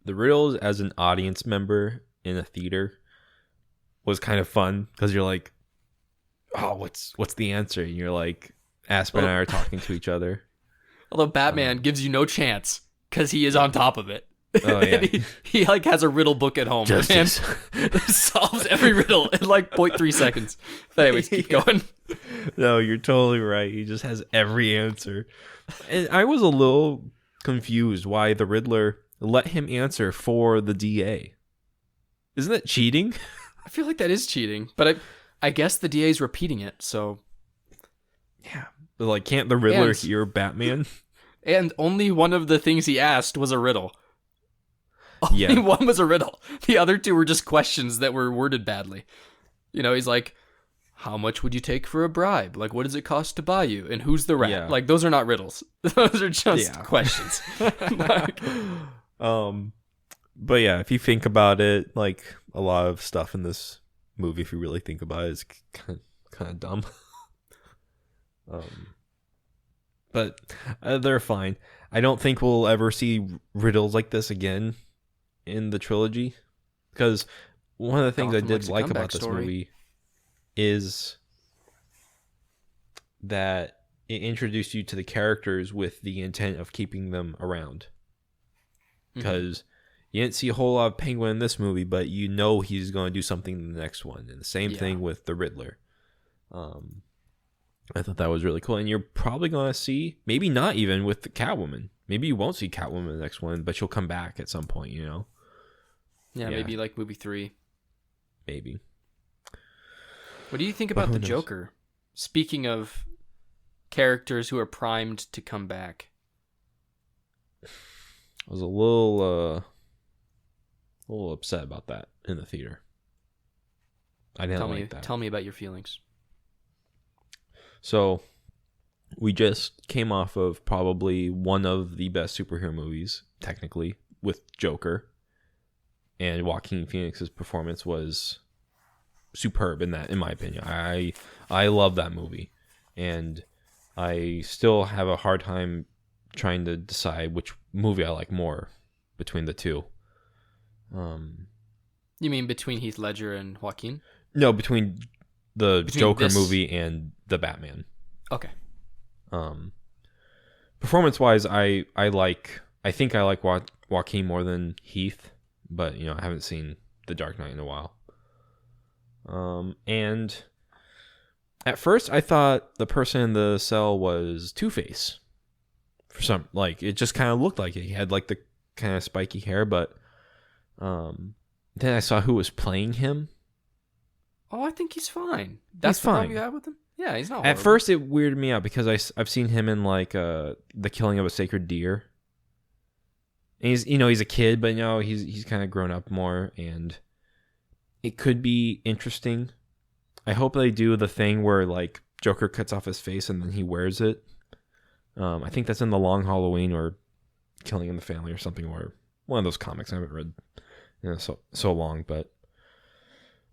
The riddles as an audience member in a theater was kind of fun because you're like, oh, what's the answer? And you're like, Aspen and I are talking to each other. Although Batman gives you no chance because he is on top of it. Oh yeah, he like has a riddle book at home and solves every riddle in like 0.3 seconds. But anyways, keep going. No, you're totally right. He just has every answer. And I was a little confused why the Riddler let him answer for the DA. Isn't that cheating? I feel like that is cheating, but I guess the DA's repeating it, so yeah. But like, can't the Riddler hear Batman? And only one of the things he asked was a riddle. Only one was a riddle. The other two were just questions that were worded badly. You know, he's like, how much would you take for a bribe? Like, what does it cost to buy you? And who's the rat? Yeah. Like, those are not riddles. Those are just questions. Like, but yeah, if you think about it, like a lot of stuff in this movie, if you really think about it, is kind of dumb. But they're fine. I don't think we'll ever see riddles like this again in the trilogy, because one of the things Gotham I did like about this story. movie is that it introduced you to the characters with the intent of keeping them around. Because you didn't see a whole lot of Penguin in this movie, but you know he's going to do something in the next one. And the same thing with the Riddler. I thought that was really cool. And you're probably going to see, maybe not even with the Catwoman. Maybe you won't see Catwoman in the next one, but she'll come back at some point, you know? Yeah, maybe like movie 3. Maybe. What do you think about the Joker? Speaking of characters who are primed to come back. I was a little upset about that in the theater. I didn't like that. Tell me about your feelings. So, we just came off of probably one of the best superhero movies, technically, with Joker. And Joaquin Phoenix's performance was superb in that, in my opinion. I love that movie. And I still have a hard time trying to decide which movie I like more between the two. You mean between Heath Ledger and Joaquin? No, between the Joker movie and the Batman. Okay. Performance wise, I think I like Joaquin more than Heath, but you know, I haven't seen The Dark Knight in a while. And at first I thought the person in the cell was Two-Face. For some, like, it just kind of looked like it. He had like kind of spiky hair, but then I saw who was playing him. Oh, I think he's fine. That's the problem you have with him? Yeah, he's not horrible. At first, it weirded me out because I've seen him in like The Killing of a Sacred Deer. And he's a kid, but he's kind of grown up more, and it could be interesting. I hope they do the thing where like Joker cuts off his face and then he wears it. I think that's in The Long Halloween or Killing in the Family or something, or one of those comics I haven't read so long, but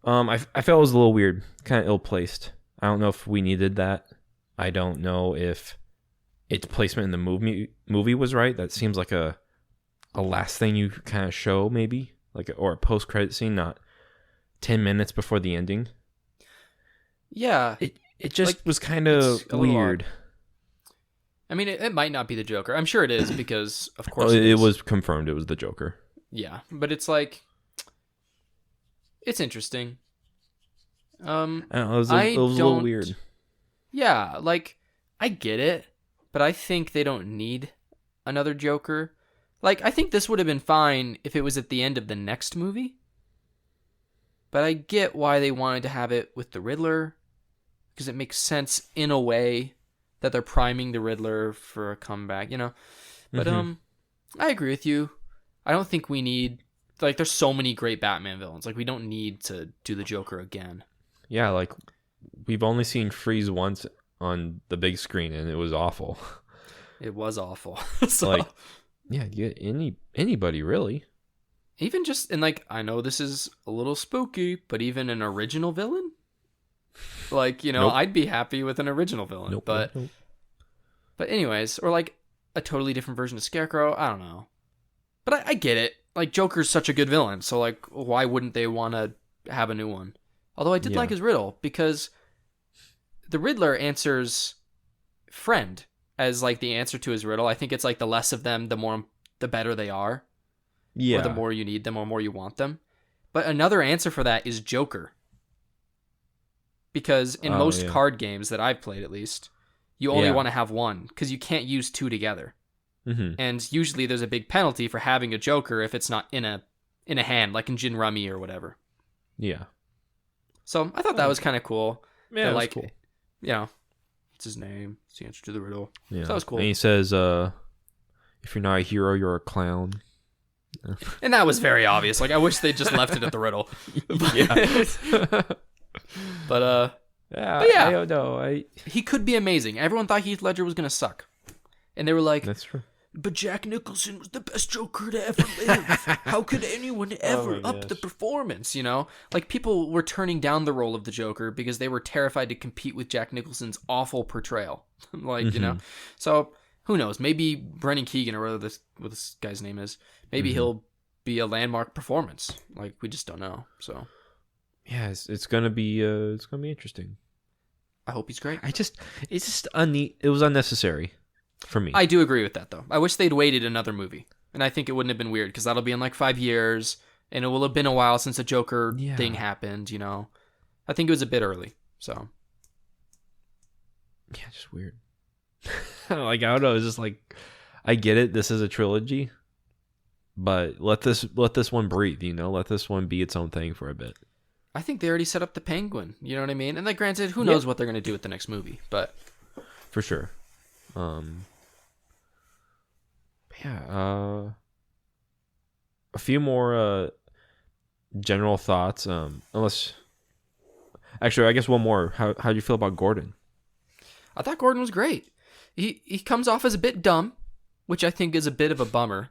I felt it was a little weird, kind of ill-placed. I don't know if we needed that. I don't know if its placement in the movie was right. That seems like a last thing you kind of show, maybe, or a post-credit scene, not 10 minutes before the ending. Yeah. It just was kind of weird. I mean, it might not be the Joker. I'm sure it is because, of course, it was confirmed it was the Joker. Yeah, but it's like, it's interesting. I don't know, it was a little weird. Yeah, like, I get it, but I think they don't need another Joker. Like, I think this would have been fine if it was at the end of the next movie. But I get why they wanted to have it with the Riddler, because it makes sense in a way that they're priming the Riddler for a comeback, But I agree with you. I don't think we need, like, there's so many great Batman villains. Like, we don't need to do the Joker again. Yeah, like, we've only seen Freeze once on the big screen, and it was awful. It was awful. So, like, yeah, you get anybody, really. Even just, and like, I know this is a little spooky, but even an original villain? Like, nope. I'd be happy with an original villain. Nope, but nope. But anyways, or like a totally different version of Scarecrow. I don't know. But I get it. Like, Joker's such a good villain, so like, why wouldn't they want to have a new one? Although I did like his riddle, because the Riddler answers friend as like the answer to his riddle. I think it's like the less of them, the better they are. Yeah. Or the more you need them, or more you want them. But another answer for that is Joker. Because in most card games that I've played, at least, you only want to have one, because you can't use two together. Mm-hmm. And usually there's a big penalty for having a Joker if it's not in a hand, like in Gin Rummy or whatever. Yeah. So I thought that was kind of cool. Yeah, that was cool. It's his name. It's the answer to the riddle. Yeah. So that was cool. And he says, if you're not a hero, you're a clown. And that was very obvious. Like, I wish they just left it at the riddle. But yeah, I don't know. He could be amazing. Everyone thought Heath Ledger was gonna suck, and they were like, "That's true." But Jack Nicholson was the best Joker to ever live. How could anyone ever up the performance? Like, people were turning down the role of the Joker because they were terrified to compete with Jack Nicholson's awful portrayal. So who knows? Maybe Brennan Keegan, or whatever this guy's name is, maybe he'll be a landmark performance. Like, we just don't know. So yeah, it's gonna be interesting. I hope he's great. It's just it was unnecessary for me. I do agree with that, though. I wish they'd waited another movie, and I think it wouldn't have been weird, because that'll be in like 5 years, and it will have been a while since the Joker thing happened. I think it was a bit early. So yeah, just weird. Like, I don't know. It's just like, I get it. This is a trilogy, but let this one breathe. Let this one be its own thing for a bit. I think they already set up the Penguin. You know what I mean? And like, granted, who knows what they're gonna do with the next movie? But for sure. A few more general thoughts. Unless, actually, I guess one more. How do you feel about Gordon? I thought Gordon was great. He comes off as a bit dumb, which I think is a bit of a bummer.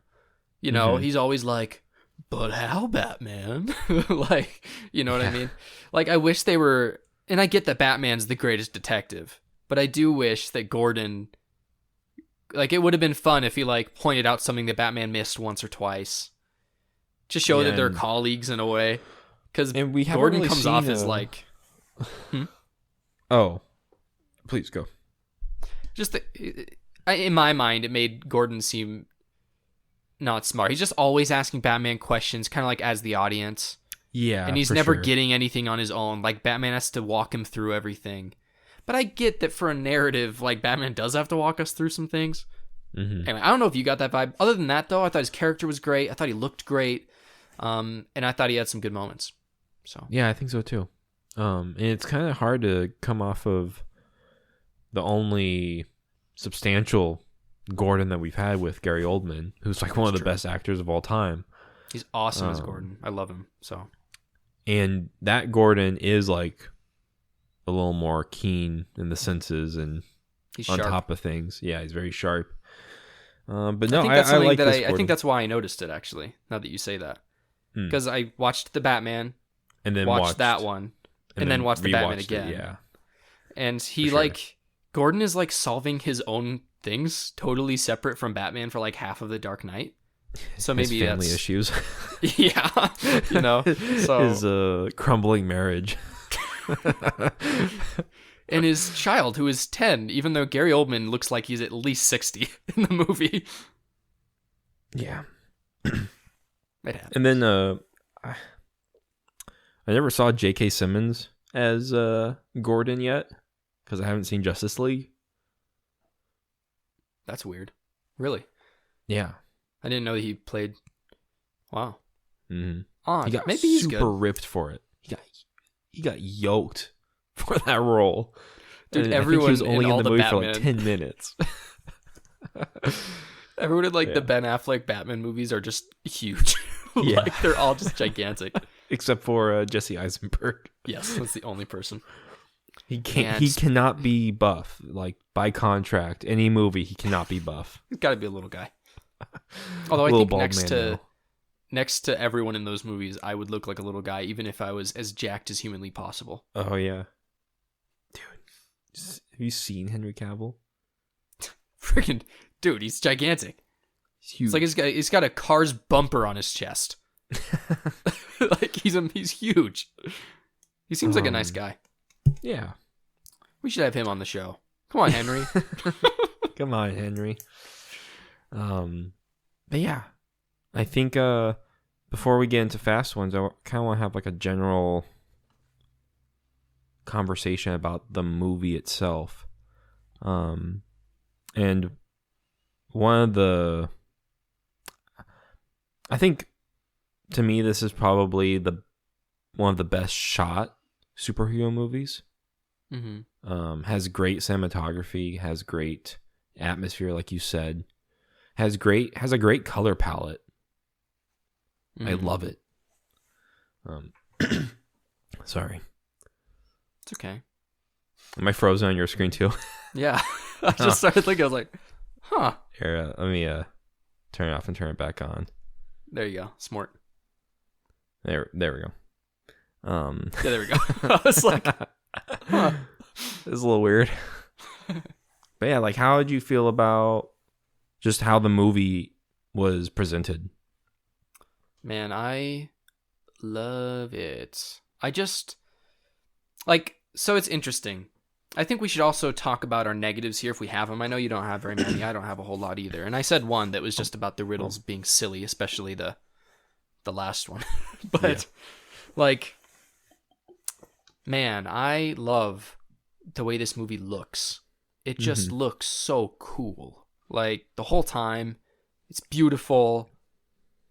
He's always like, but how, Batman? Like, you know what I mean? Like, I wish they were, and I get that Batman's the greatest detective, but I do wish that Gordon, like, it would have been fun if he like pointed out something that Batman missed once or twice, to show that they're colleagues in a way. Because Gordon comes off as like, Oh, please go. Just in my mind, it made Gordon seem not smart. He's just always asking Batman questions, kind of like as the audience. Yeah, and he's never getting anything on his own. Like, Batman has to walk him through everything. But I get that for a narrative, like, Batman does have to walk us through some things. Anyway, I don't know if you got that vibe. Other than that, though, I thought his character was great. I thought he looked great. And I thought he had some good moments. So yeah, I think so too. And it's kind of hard to come off of the only substantial Gordon that we've had with Gary Oldman, who's like one of the best actors of all time. He's awesome as Gordon. I love him. So, and that Gordon is like a little more keen in the senses and he's on sharp. top of things. Yeah, he's very sharp. But no, I like this I think that's why I noticed it, actually, now that you say that. Because I watched the Batman, and then watched that one, and then watched the Batman again. Yeah. And he Gordon is like solving his own things totally separate from Batman for like half of the Dark Knight. So maybe his family issues. Yeah, you know, so his crumbling marriage. And his child, who is 10, even though Gary Oldman looks like he's at least 60 in the movie. Yeah. It happens. And then I never saw J.K. Simmons as Gordon yet because I haven't seen Justice League. That's weird. Really? Yeah. I didn't know that he played. Wow. Mm-hmm. Odd. He got Maybe he's super good. ripped for it. He got yoked for that role. Dude, and everyone I think he was only in all in the the movie Batman. for like 10 minutes. Everyone in the Ben Affleck Batman movies are just huge. Like they're all just gigantic. Except for Jesse Eisenberg. Yes, that's the only person. He cannot be buff. Like by contract, any movie he cannot be buff. He's got to be a little guy. Although I think next to everyone in those movies, I would look like a little guy, even if I was as jacked as humanly possible. Oh yeah, dude. Have you seen Henry Cavill? Freaking dude, he's gigantic. He's huge. It's like he's got a car's bumper on his chest. Like he's huge. He seems like a nice guy. Yeah. We should have him on the show. Come on, Henry. Come on, Henry. But yeah, I think before we get into fast ones, I kind of want to have like a general conversation about the movie itself. And I think to me this is probably one of the best shot superhero movies. Mm-hmm. Has great cinematography, has great atmosphere, like you said, has a great color palette. Mm-hmm. I love it. Sorry, it's okay. Am I frozen on your screen too? Yeah, I just started thinking. I was like, "Huh." Here, let me turn it off and turn it back on. There you go. Smart. There we go. Yeah, there we go. I was like, huh. It's a little weird. But yeah, like how did you feel about just how the movie was presented? Man, I love it. I just so it's interesting. I think we should also talk about our negatives here if we have them. I know you don't have very many. I don't have a whole lot either. And I said one that was just about the riddles being silly, especially the last one. But man, I love the way this movie looks. It just looks so cool. Like the whole time, it's beautiful.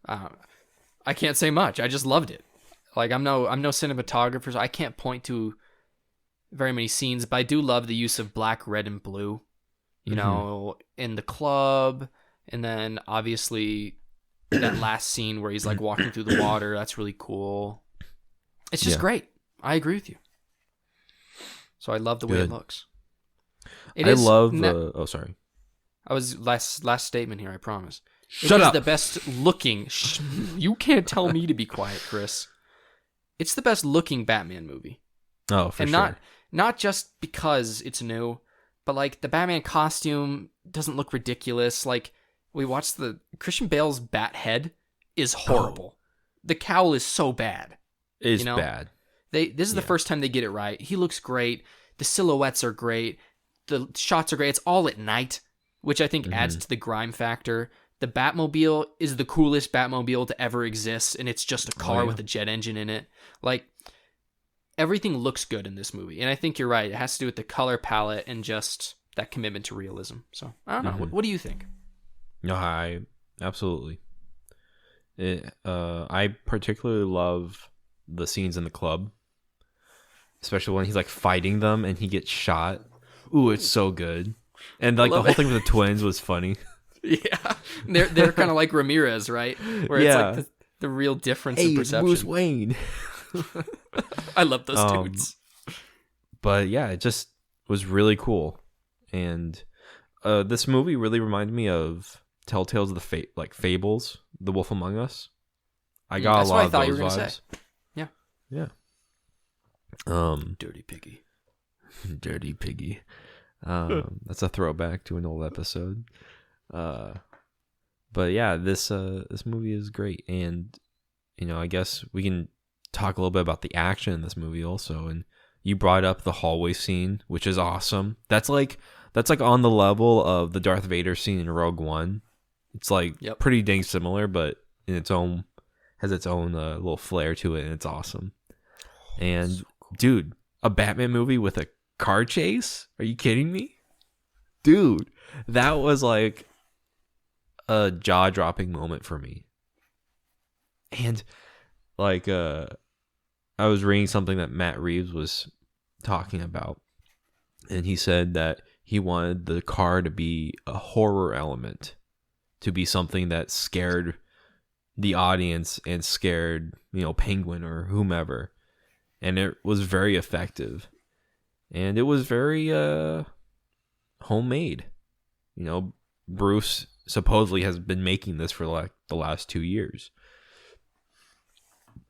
I can't say much. I just loved it. Like I'm no cinematographer, so I can't point to very many scenes, but I do love the use of black, red, and blue. You know, in the club, and then obviously that last scene where he's like walking through the water. That's really cool. It's just great. I agree with you. So I love the way it looks. Oh, sorry. I was last statement here. I promise. Shut up. The best looking. You can't tell me to be quiet, Chris. It's the best looking Batman movie. Oh, for sure. Not just because it's new, but like the Batman costume doesn't look ridiculous. Like we watched Christian Bale's bat head is horrible. The cowl is so bad. It's bad. This is the first time they get it right. He looks great. The silhouettes are great. The shots are great. It's all at night, which I think adds to the grime factor. The Batmobile is the coolest Batmobile to ever exist, and it's just a car with a jet engine in it. Like, everything looks good in this movie, and I think you're right. It has to do with the color palette and just that commitment to realism. So, I don't know. What do you think? No, I absolutely. I particularly love the scenes in the club, especially when he's like fighting them and he gets shot. Ooh, it's so good. And like the whole thing with the twins was funny. Yeah, they're kind of like Ramirez, right? Where it's like the real difference in perception. Bruce Wayne. I love those dudes. But yeah, it just was really cool, and this movie really reminded me of Telltale's like Fables, The Wolf Among Us. I got a lot of those vibes. Yeah, yeah. Dirty piggy. Dirty piggy. That's a throwback to an old episode. But yeah, this movie is great, and I guess we can talk a little bit about the action in this movie also. And you brought up the hallway scene, which is awesome. That's like on the level of the Darth Vader scene in Rogue One. It's like pretty dang similar, but in its own little flair to it, and it's awesome. And so cool. Dude, a Batman movie with a car chase? Are you kidding me? Dude, that was like a jaw-dropping moment for me. And like I was reading something that Matt Reeves was talking about, and he said that he wanted the car to be a horror element, to be something that scared the audience and scared, Penguin or whomever. And it was very effective. And it was very homemade. Bruce supposedly has been making this for like the last 2 years.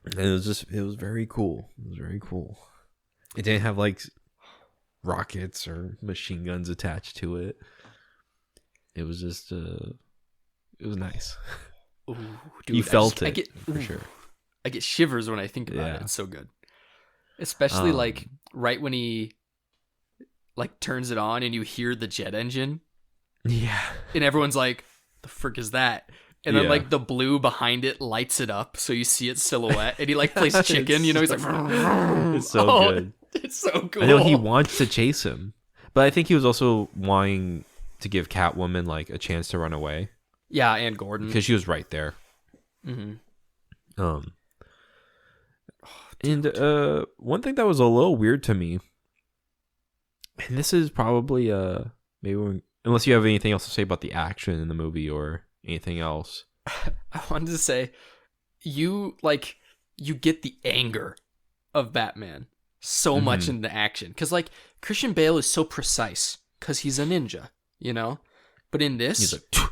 And it was very cool. It was very cool. It didn't have like rockets or machine guns attached to it. It was just it was nice. Ooh, dude, you felt it for sure. I get shivers when I think about it. It's so good. Especially like right when he like turns it on and you hear the jet engine. Yeah. And everyone's like, the frick is that? And then like the blue behind it lights it up so you see its silhouette, and he like plays chicken, he's like it's so good. It's so cool. I know he wants to chase him, but I think he was also wanting to give Catwoman like a chance to run away. Yeah, and Gordon, because she was right there. Mm-hmm. And one thing that was a little weird to me, and this is probably unless you have anything else to say about the action in the movie or anything else. I wanted to say, you get the anger of Batman so much in the action, because like Christian Bale is so precise because he's a ninja, but in this he's like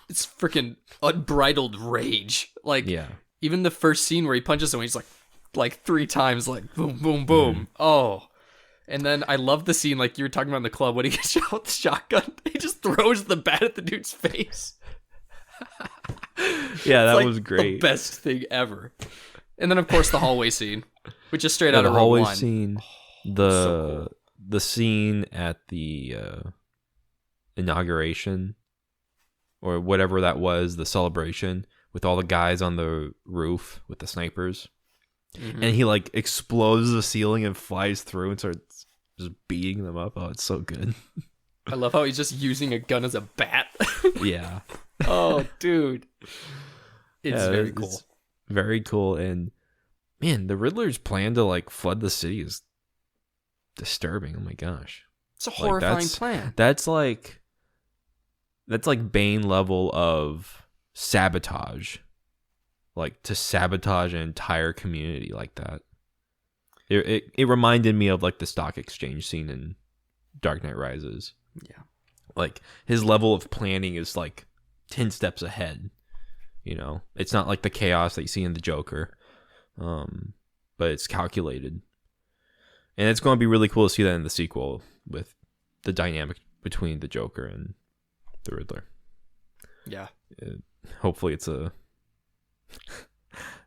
it's freaking unbridled rage. Like even the first scene where he punches someone, he's like 3 times, like boom boom boom. Oh. And then I love the scene like you were talking about in the club when he gets shot with the shotgun. He just throws the bat at the dude's face. Yeah, that was great. The best thing ever. And then of course the hallway scene, which is straight out of the hallway Rogue One. Scene, the scene at the inauguration or whatever that was, the celebration with all the guys on the roof with the snipers. And he like explodes the ceiling and flies through and starts just beating them up. Oh, it's so good. I love how he's just using a gun as a bat. Yeah. Oh, dude. It's very cool. It's very cool. And man, the Riddler's plan to like flood the city is disturbing. Oh my gosh. It's a horrifying plan. That's like Bane level of sabotage. Like to sabotage an entire community like that. It reminded me of like the stock exchange scene in Dark Knight Rises. Yeah. Like his level of planning is like 10 steps ahead. It's not like the chaos that you see in the Joker. But it's calculated. And it's going to be really cool to see that in the sequel with the dynamic between the Joker and the Riddler. Yeah. Hopefully it's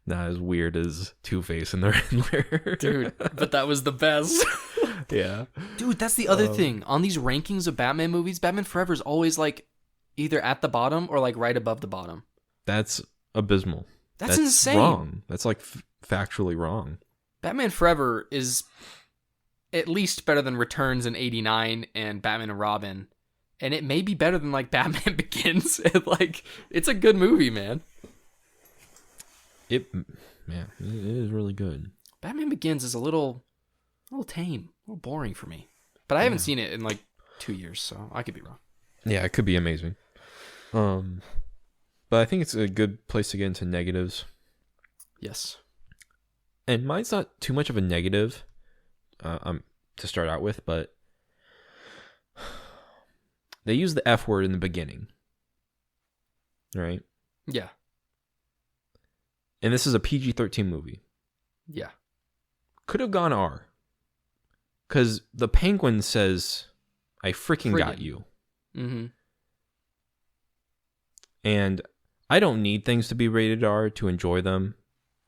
not as weird as Two-Face and the Riddler. Dude, but that was the best. Yeah. Dude, that's the other thing. On these rankings of Batman movies, Batman Forever is always like either at the bottom or like right above the bottom. That's abysmal. That's insane. Wrong. That's like factually wrong. Batman Forever is at least better than Returns in '89 and Batman and Robin and it may be better than like Batman Begins. Like, it's a good movie, man. It is really good. Batman Begins is a little tame, a little boring for me. But I haven't seen it in like 2 years, so I could be wrong. Yeah, it could be amazing. But I think it's a good place to get into negatives. Yes. And mine's not too much of a negative to start out with, but they use the F word in the beginning. Right? Yeah. And this is a PG-13 movie. Yeah. Could have gone R. Because the Penguin says, I freaking got you. Mm-hmm. And I don't need things to be rated R to enjoy them,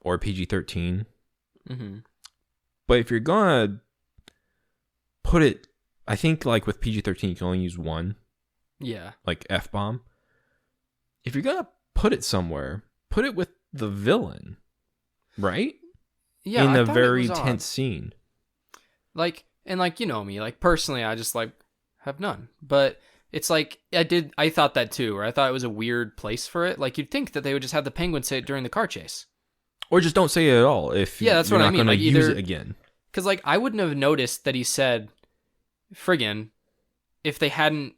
or PG-13. Mm-hmm. But if you're gonna put it, I think like with PG-13 you can only use one. Yeah. Like F-bomb. If you're gonna put it somewhere, put it with the villain, right? Yeah. In a very tense scene. Like, and like, you know me, like personally, I just like have none. But it's like, I thought that too, or I thought it was a weird place for it. Like, you'd think that they would just have the Penguin say it during the car chase. Or just don't say it at all if that's you're what not I mean. going Like, to use it again. Because, like, I wouldn't have noticed that he said friggin' if they hadn't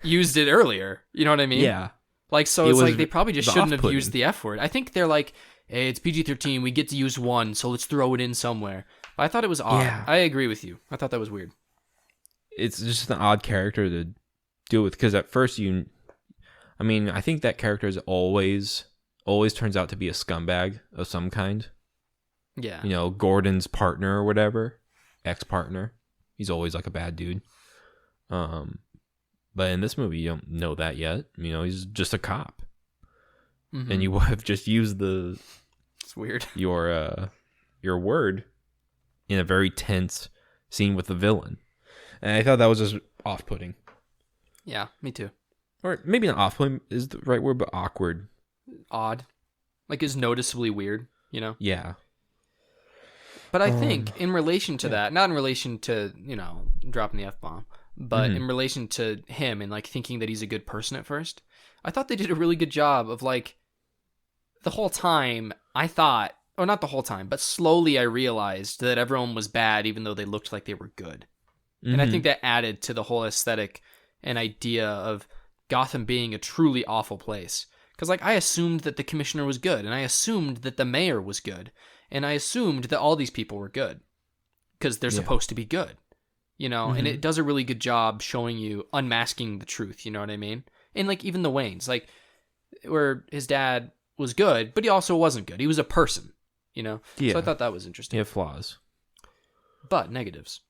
used it earlier. You know what I mean? Yeah. Like, so It it's was like they probably just shouldn't have off-putting. used the F word. I think they're like, hey, it's PG-13, we get to use one, so let's throw it in somewhere. But I thought it was odd. Yeah. I agree with you. I thought that was weird. It's just an odd character to deal with, because at first I think that character is always turns out to be a scumbag of some kind. Yeah. You know, Gordon's partner or whatever, ex-partner. He's always like a bad dude. But in this movie, you don't know that yet. You know, he's just a cop. Mm-hmm. And you have just used It's weird. your word in a very tense scene with the villain. And I thought that was just off-putting. Yeah, me too. Or maybe not off-putting is the right word, but awkward. Odd. Like, is noticeably weird, you know? Yeah. But I think in relation to that, not in relation to, you know, dropping the F-bomb, but in relation to him and, like, thinking that he's a good person at first, I thought they did a really good job of, like, the whole time I thought, or not the whole time, but slowly I realized that everyone was bad even though they looked like they were good. Mm-hmm. And I think that added to the whole aesthetic and idea of Gotham being a truly awful place. Because, like, I assumed that the commissioner was good, and I assumed that the mayor was good, and I assumed that all these people were good. Because they're supposed to be good. You know, and it does a really good job showing you, unmasking the truth, you know what I mean? And, like, even the Waynes, like, where his dad was good, but he also wasn't good. He was a person, you know? Yeah. So I thought that was interesting. He had flaws. But, negatives.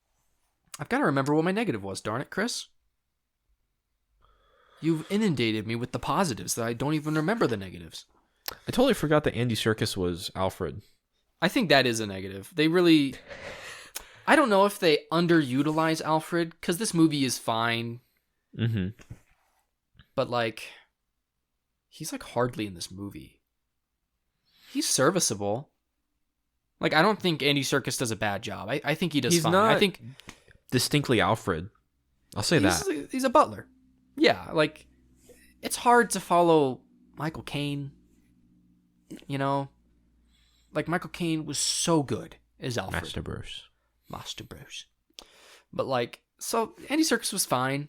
I've got to remember what my negative was, darn it, Chris. You've inundated me with the positives that I don't even remember the negatives. I totally forgot that Andy Serkis was Alfred. I think that is a negative. They really... I don't know if they underutilize Alfred, because this movie is fine. Mm-hmm. But, like, he's, like, hardly in this movie. He's serviceable. Like, I don't think Andy Serkis does a bad job. I think he does fine. Not I think distinctly Alfred. I'll say that. He's a butler. Yeah, like, it's hard to follow Michael Caine. You know? Like, Michael Caine was so good as Alfred. Master Bruce. But, like, so Andy Serkis was fine.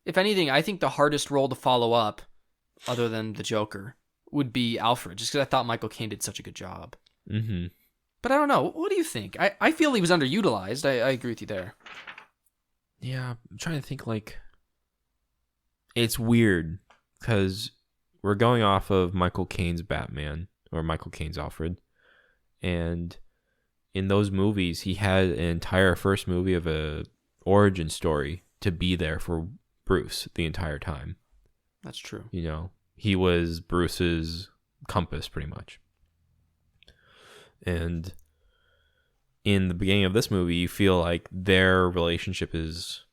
If anything, I think the hardest role to follow up, other than the Joker, would be Alfred, just because I thought Michael Caine did such a good job. Mm-hmm. But I don't know. What do you think? I feel he was underutilized. I agree with you there. Yeah, I'm trying to think, like... It's weird, because we're going off of Michael Caine's Batman, or Michael Caine's Alfred, and in those movies, he had an entire first movie of a origin story to be there for Bruce the entire time. That's true. You know, he was Bruce's compass, pretty much. And in the beginning of this movie, you feel like their relationship is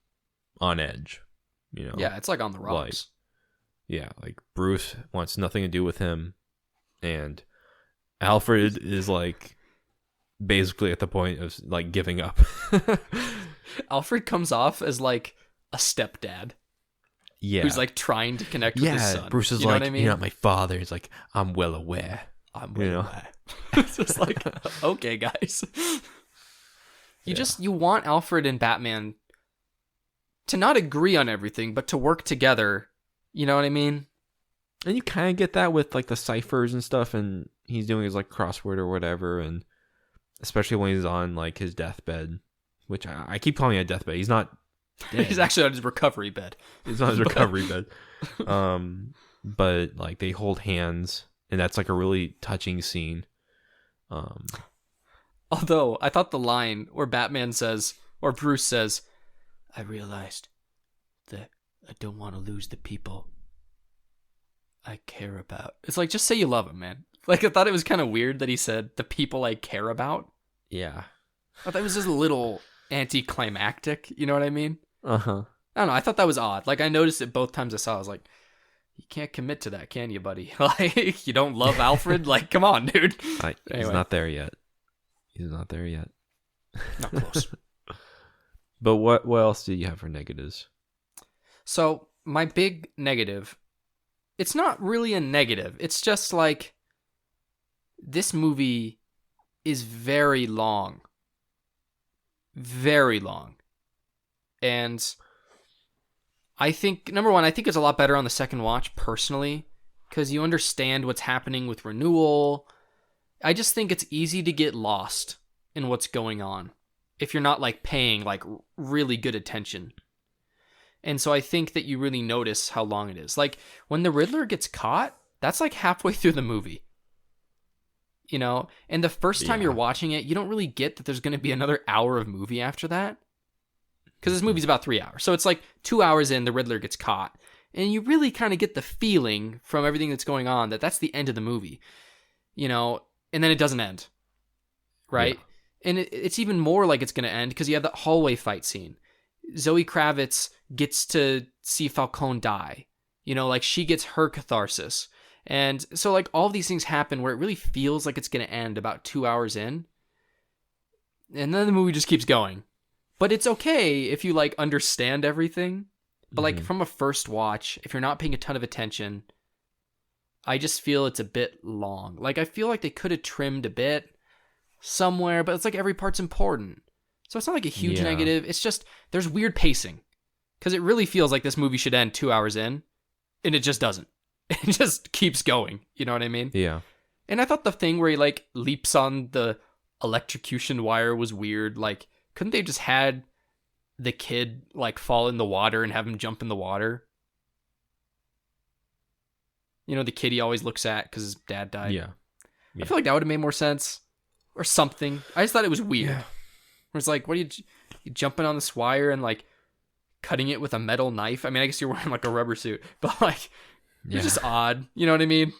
on edge. You know? Yeah, it's like on the rocks. Like Bruce wants nothing to do with him, and Alfred is like basically at the point of like giving up. Alfred comes off as like a stepdad. Yeah. who's like trying to connect with his son. Bruce is you know like, what I mean? you're not my father. He's like, I'm well aware. I'm well aware. It's just like, okay, guys. You want Alfred and Batman to not agree on everything, but to work together. You know what I mean? And you kind of get that with like the ciphers and stuff, and he's doing his like crossword or whatever, and especially when he's on like his deathbed, which I keep calling it a deathbed. He's not dead. He's actually on his recovery bed. He's on his recovery bed. But like they hold hands, and that's like a really touching scene. Although I thought the line where Batman says, or Bruce says, I realized that I don't want to lose the people I care about. It's like, just say you love him, man. Like, I thought it was kind of weird that he said the people I care about. Yeah. I thought that was just a little anticlimactic. You know what I mean? Uh-huh. I don't know. I thought that was odd. Like, I noticed it both times I saw it. I was like, you can't commit to that, can you, buddy? Like, you don't love Alfred? Like, come on, dude. He's Anyway. not there yet. He's not there yet. Not close. But what else do you have for negatives? So, my big negative, it's not really a negative. It's just like, this movie is very long. Very long. And I think, number one, I think it's a lot better on the second watch, personally, because you understand what's happening with renewal. I just think it's easy to get lost in what's going on if you're not like paying like really good attention. And so I think that you really notice how long it is. Like when the Riddler gets caught, that's like halfway through the movie. You know, and the first time you're watching it, you don't really get that there's going to be another hour of movie after that. Because this movie's about 3 hours. So it's like 2 hours in, the Riddler gets caught. And you really kind of get the feeling from everything that's going on that that's the end of the movie. You know, and then it doesn't end. Right? Yeah. And it's even more like it's going to end because you have that hallway fight scene. Zoe Kravitz gets to see Falcone die. You know, like she gets her catharsis. And so like all of these things happen where it really feels like it's going to end about 2 hours in. And then the movie just keeps going. But it's okay if you like understand everything. But like from a first watch, if you're not paying a ton of attention, I just feel it's a bit long. Like I feel like they could have trimmed a bit somewhere, but it's like every part's important. So it's not like a huge negative. It's just there's weird pacing. Because it really feels like this movie should end 2 hours in. And it just doesn't. It just keeps going. You know what I mean? Yeah. And I thought the thing where he like leaps on the electrocution wire was weird. Like, couldn't they just had the kid like fall in the water and have him jump in the water? You know, the kid he always looks at because his dad died. Yeah. I feel like that would have made more sense. Or something. I just thought it was weird. Yeah. Where it's like, what are you jumping on this wire and like cutting it with a metal knife? I mean, I guess you're wearing like a rubber suit, but like, it's just odd. You know what I mean?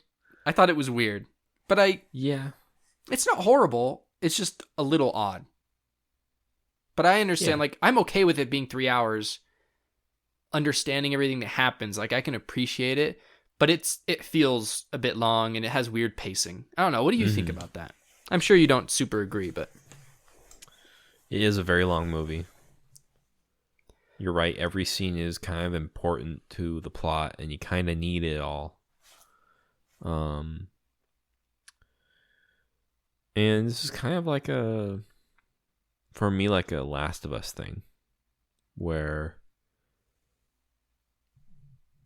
I thought it was weird. But it's not horrible. It's just a little odd. But I understand, like, I'm okay with it being 3 hours, understanding everything that happens. Like, I can appreciate it, but it feels a bit long and it has weird pacing. I don't know. What do you think about that? I'm sure you don't super agree, but it is a very long movie. You're right. Every scene is kind of important to the plot, and you kind of need it all. And this is kind of like for me, like a Last of Us thing, where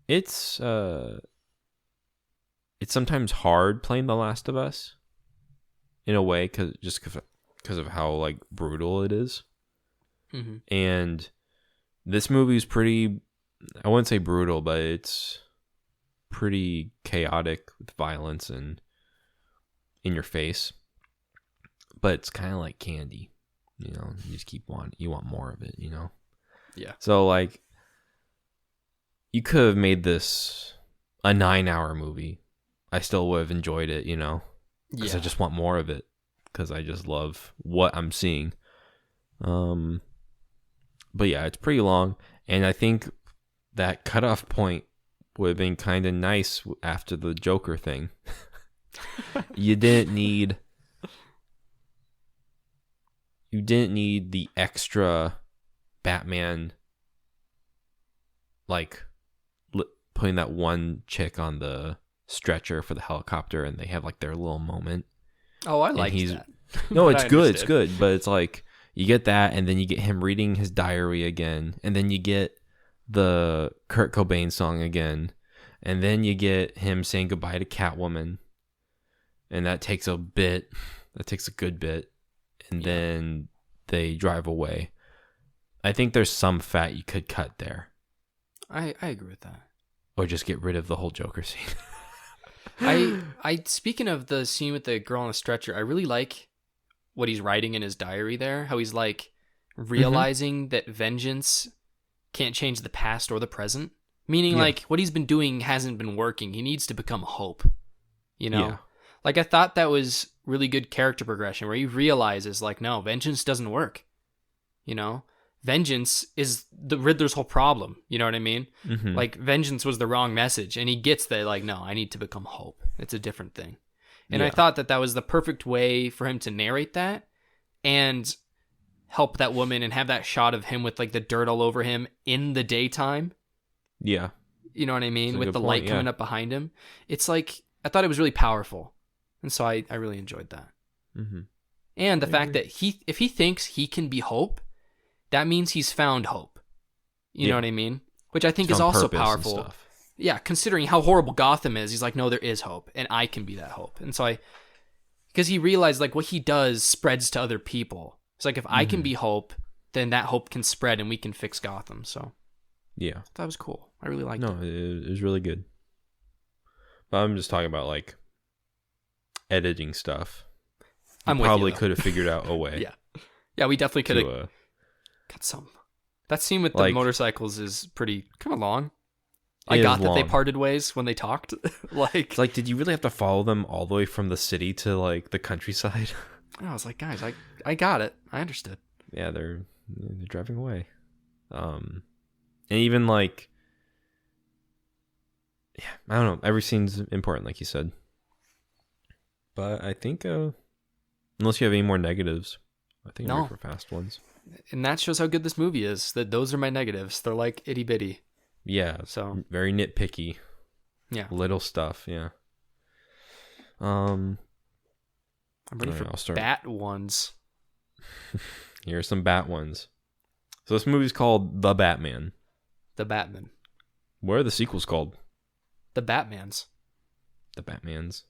it's sometimes hard playing The Last of Us in a way, because of how like brutal it is. Mm-hmm. And this movie is pretty, I wouldn't say brutal, but it's pretty chaotic with violence and in your face. But it's kind of like candy, you know. You just you want more of it, you know. Yeah. So like, you could have made this a 9-hour movie. I still would have enjoyed it, you know, because I just want more of it, because I just love what I'm seeing. But yeah, it's pretty long, and I think that cutoff point would have been kind of nice after the Joker thing. You didn't need the extra Batman like putting that one chick on the stretcher for the helicopter, and they have like their little moment. Oh, I like that. No, it's good. It's good, but it's like you get that, and then you get him reading his diary again, and then you get the Kurt Cobain song again, and then you get him saying goodbye to Catwoman, and that takes a bit. That takes a good bit, and then they drive away. I think there's some fat you could cut there. I agree with that. Or just get rid of the whole Joker scene. I speaking of the scene with the girl on the stretcher, I really like what he's writing in his diary there. How he's like realizing that vengeance can't change the past or the present. Meaning like what he's been doing hasn't been working. He needs to become hope. You know? Yeah. Like I thought that was really good character progression where he realizes like, no, vengeance doesn't work. You know? Vengeance is the Riddler's whole problem. You know what I mean? Mm-hmm. Like vengeance was the wrong message, and he gets that. Like, no, I need to become hope. It's a different thing. And I thought that was the perfect way for him to narrate that and help that woman and have that shot of him with like the dirt all over him in the daytime. Yeah, you know what I mean, with the point, light coming up behind him. It's like I thought it was really powerful, and so I really enjoyed that. Mm-hmm. And the fact that if he thinks he can be hope, that means he's found hope. You know what I mean? Which I think is also powerful. Yeah, considering how horrible Gotham is, he's like, no, there is hope, and I can be that hope. And so because he realized like what he does spreads to other people. It's like if I can be hope, then that hope can spread and we can fix Gotham. So yeah, that was cool. I really liked it. No, it was really good. But I'm just talking about like editing stuff. I probably could have figured out a way. Yeah, we definitely could have. Got some. That scene with the motorcycles is pretty kind of long. I got that they parted ways when they talked. It's like, did you really have to follow them all the way from the city to like the countryside? I was like, guys, I got it. I understood. Yeah, they're driving away. And even like, yeah, I don't know. Every scene's important, like you said. But I think, unless you have any more negatives, I think I'm ready for fast ones. And that shows how good this movie is. That those are my negatives. They're like itty bitty. Yeah. So very nitpicky. Yeah. Little stuff. Yeah. I'm ready for bat ones. Here are some bat ones. So this movie's called The Batman. The Batman. What are the sequels called? The Batmans. The Batmans.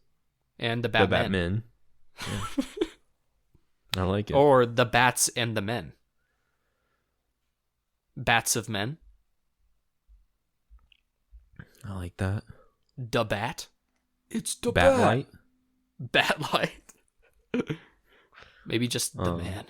And the Batman. The Batman. Yeah. I like it. Or The Bats and the Men. Bats of Men. I like that. The Bat. It's the Batlight. Batlight. Maybe just the man.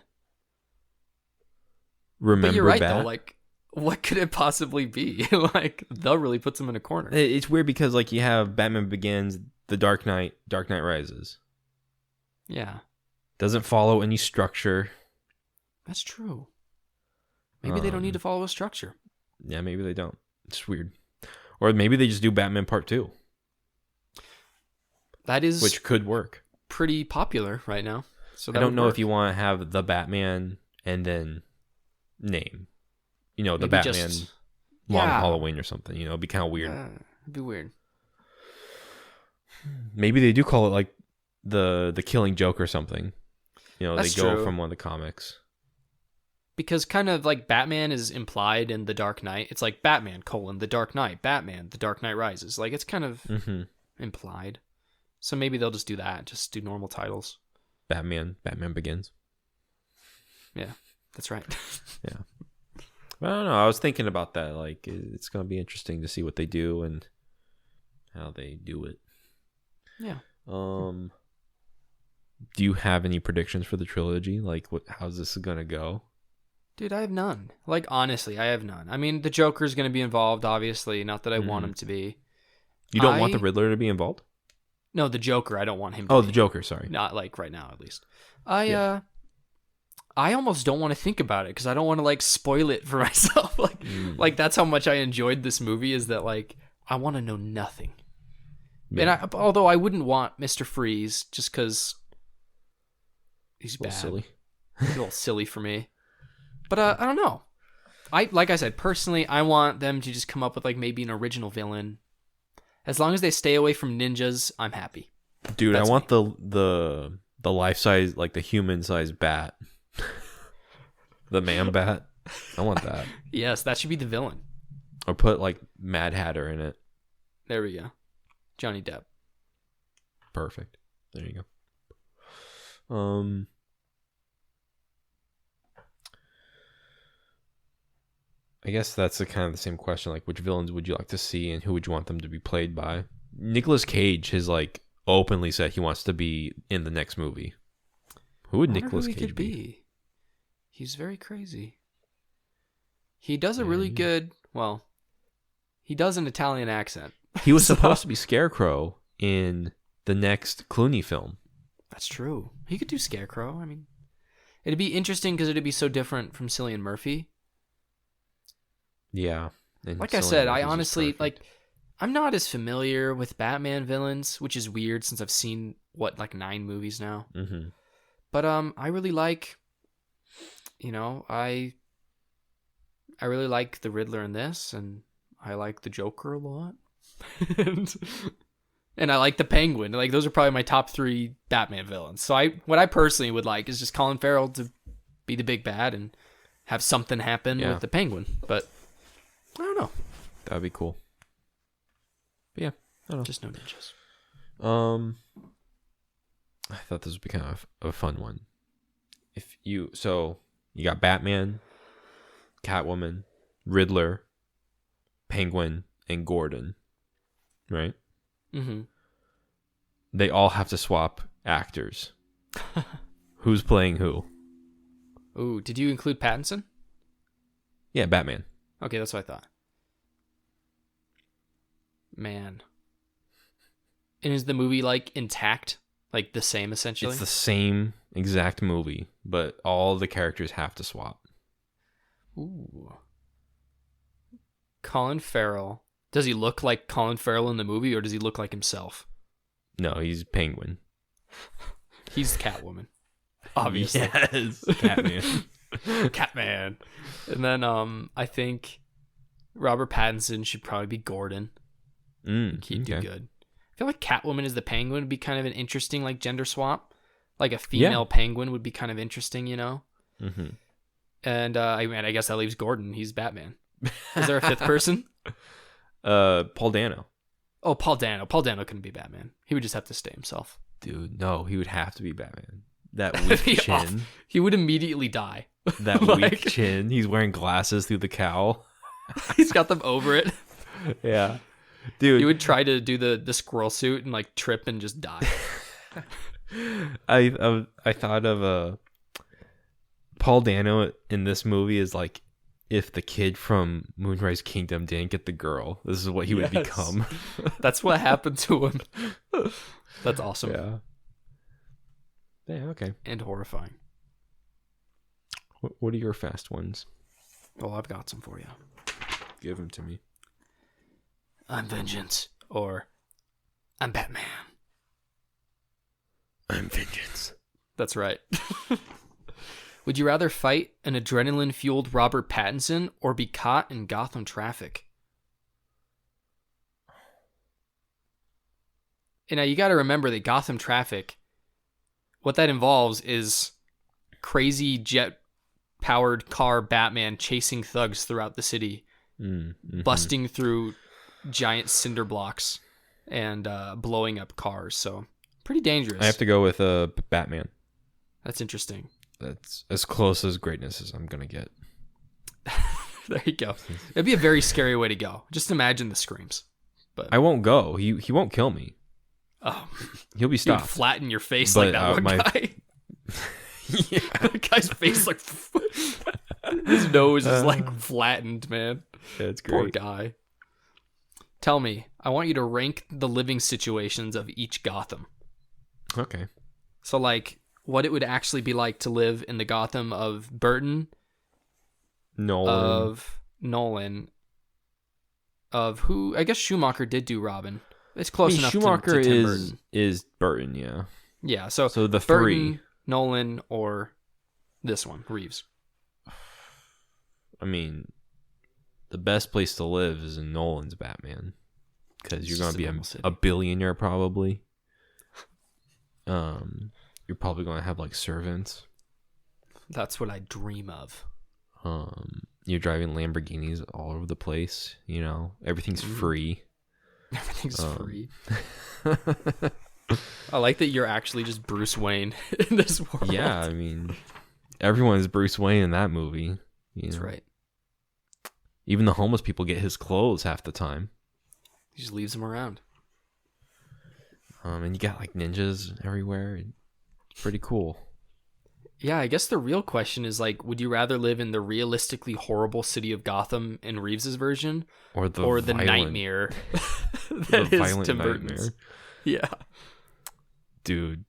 Remember but you're right, Bat? though. Like, what could it possibly be? Like, that really puts him in a corner. It's weird because, like, you have Batman Begins, The Dark Knight, Dark Knight Rises. Yeah. Doesn't follow any structure. That's true. Maybe they don't need to follow a structure. Yeah, maybe they don't. It's weird. Or maybe they just do Batman Part 2. That is... Which could work. Pretty popular right now. So I don't know if you want to have the Batman and then name. You know, the maybe Batman Long Halloween or something. You know, it'd be kind of weird. It'd be weird. Maybe they do call it like the Killing Joke or something. You know, That's they go true. from one of the comics. Because kind of like Batman is implied in The Dark Knight. It's like Batman, The Dark Knight, Batman, The Dark Knight Rises. Like it's kind of implied. So maybe they'll just do that. Just do normal titles. Batman Begins. Yeah, that's right. Yeah. I don't know. I was thinking about that. Like, it's going to be interesting to see what they do and how they do it. Yeah. Do you have any predictions for the trilogy? Like, how's this going to go? Dude, I have none. Like, honestly, I have none. I mean, the Joker's going to be involved, obviously. Not that I want him to be. You don't want the Riddler to be involved? No, the Joker. I don't want him to be. The Joker, sorry. Not, like, right now, at least. I almost don't want to think about it because I don't want to, like, spoil it for myself. Like, that's how much I enjoyed this movie is that, like, I want to know nothing. Yeah. And although I wouldn't want Mr. Freeze just because he's bad. Silly. A little silly for me. But I don't know. Like I said, personally, I want them to just come up with like maybe an original villain As long as they stay away from ninjas, I'm happy. Dude, That's I want the life size, like the human size bat. The man bat. I want that. Yes, that should be the villain. Or put like Mad Hatter in it. There we go. Johnny Depp. Perfect. There you go. I guess that's kind of the same question. Like, which villains would you like to see, and who would you want them to be played by? Nicolas Cage has like openly said he wants to be in the next movie. Who would Nicolas Cage be? He's very crazy. He does a really good. Well, he does an Italian accent. He was supposed to be Scarecrow in the next Clooney film. That's true. He could do Scarecrow. I mean, it'd be interesting because it'd be so different from Cillian Murphy. Yeah. Like I said, I honestly, like, I'm not as familiar with Batman villains, which is weird since I've seen, 9 movies now. Mm-hmm. But I really like, I really like the Riddler in this, and I like the Joker a lot. and I like the Penguin. Like, those are probably my top 3 Batman villains. So what I personally would like is just Colin Farrell to be the big bad and have something happen with the Penguin. But I don't know. That would be cool. But yeah, I don't know. Just no ninjas. I thought this would be kind of a fun one. So you got Batman, Catwoman, Riddler, Penguin, and Gordon, right? Mm-hmm. They all have to swap actors. Who's playing who? Ooh, did you include Pattinson? Yeah, Batman. Okay, that's what I thought. Man. And is the movie intact? Like the same essentially? It's the same exact movie, but all the characters have to swap. Ooh. Colin Farrell. Does he look like Colin Farrell in the movie, or does he look like himself? No, he's Penguin. He's Catwoman. Obviously. Yes. Catman. Catman. And then I think Robert Pattinson should probably be Gordon. He'd do good. I feel like Catwoman as the Penguin would be kind of an interesting gender swap. Like a female Penguin would be kind of interesting, Mm-hmm. And I guess that leaves Gordon. He's Batman. Is there a fifth person? Paul Dano. Oh, Paul Dano. Paul Dano couldn't be Batman. He would just have to stay himself. Dude, no, he would have to be Batman. That weak chin. He would immediately die. That weak chin. He's wearing glasses through the cowl. He's got them over it. Yeah. Dude. He would try to do the squirrel suit and trip and just die. I thought of Paul Dano in this movie is if the kid from Moonrise Kingdom didn't get the girl, this is what he would become. That's what happened to him. That's awesome. Yeah. Yeah, okay. And horrifying. What are your fast ones? Well, I've got some for you. Give them to me. I'm Vengeance, or I'm Batman. I'm Vengeance. That's right. Would you rather fight an adrenaline-fueled Robert Pattinson or be caught in Gotham traffic? And now you got to remember that Gotham traffic, what that involves is crazy jet-powered car Batman chasing thugs throughout the city, busting through giant cinder blocks and blowing up cars. So pretty dangerous. I have to go with Batman. That's interesting. That's as close as greatness as I'm gonna get. There you go. It'd be a very scary way to go. Just imagine the screams. But I won't go. He won't kill me. Oh, he'll be stopped. Flatten your face like that one guy. Yeah, the guy's face his nose is flattened, man. That's great. Poor guy. Tell me, I want you to rank the living situations of each Gotham. Okay. So what it would actually be like to live in the Gotham of Burton, of Nolan, of who I guess Schumacher did do Robin. It's close enough. Schumacher to Tim Burton. is Burton, yeah. Yeah, so the Burton, three, Nolan, or this one, Reeves. I mean, the best place to live is in Nolan's Batman. because you're going to be a billionaire probably. You're probably going to have like servants. That's what I dream of. You're driving Lamborghinis all over the place. You know, everything's free. Everything's free. I like that you're actually just Bruce Wayne in this world. Yeah, I mean, everyone is Bruce Wayne in that movie. That's right. Even the homeless people get his clothes half the time. He just leaves them around. And you got like ninjas everywhere. It's pretty cool. Yeah, I guess the real question is like, would you rather live in the realistically horrible city of Gotham in Reeves's version, or the nightmare that is Tim Burton's? Yeah, dude,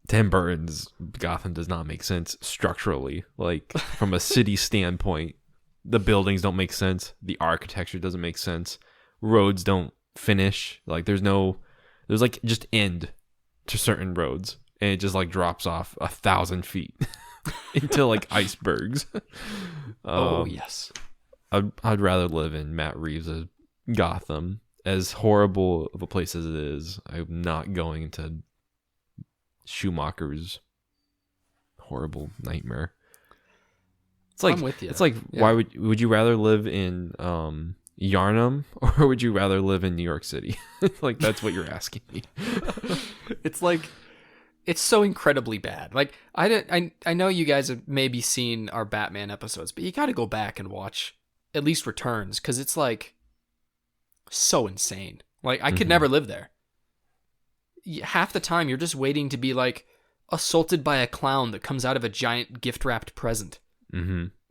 Tim Burton's Gotham does not make sense structurally. Like from a city standpoint, the buildings don't make sense. The architecture doesn't make sense. Roads don't finish. Like there's like just end to certain roads. And it just like drops off 1,000 feet into like icebergs. Oh yes, I'd rather live in Matt Reeves' Gotham. As horrible of a place as it is, I'm not going into Schumacher's horrible nightmare. It's like, I'm with you. It's like, yeah. Why would you rather live in Yarnum or would you rather live in New York City? Like that's what you're asking me. It's like. It's so incredibly bad. Like I know you guys have maybe seen our Batman episodes, but you got to go back and watch at least Returns because it's like so insane. Like I could never live there. Half the time you're just waiting to be like assaulted by a clown that comes out of a giant gift wrapped present,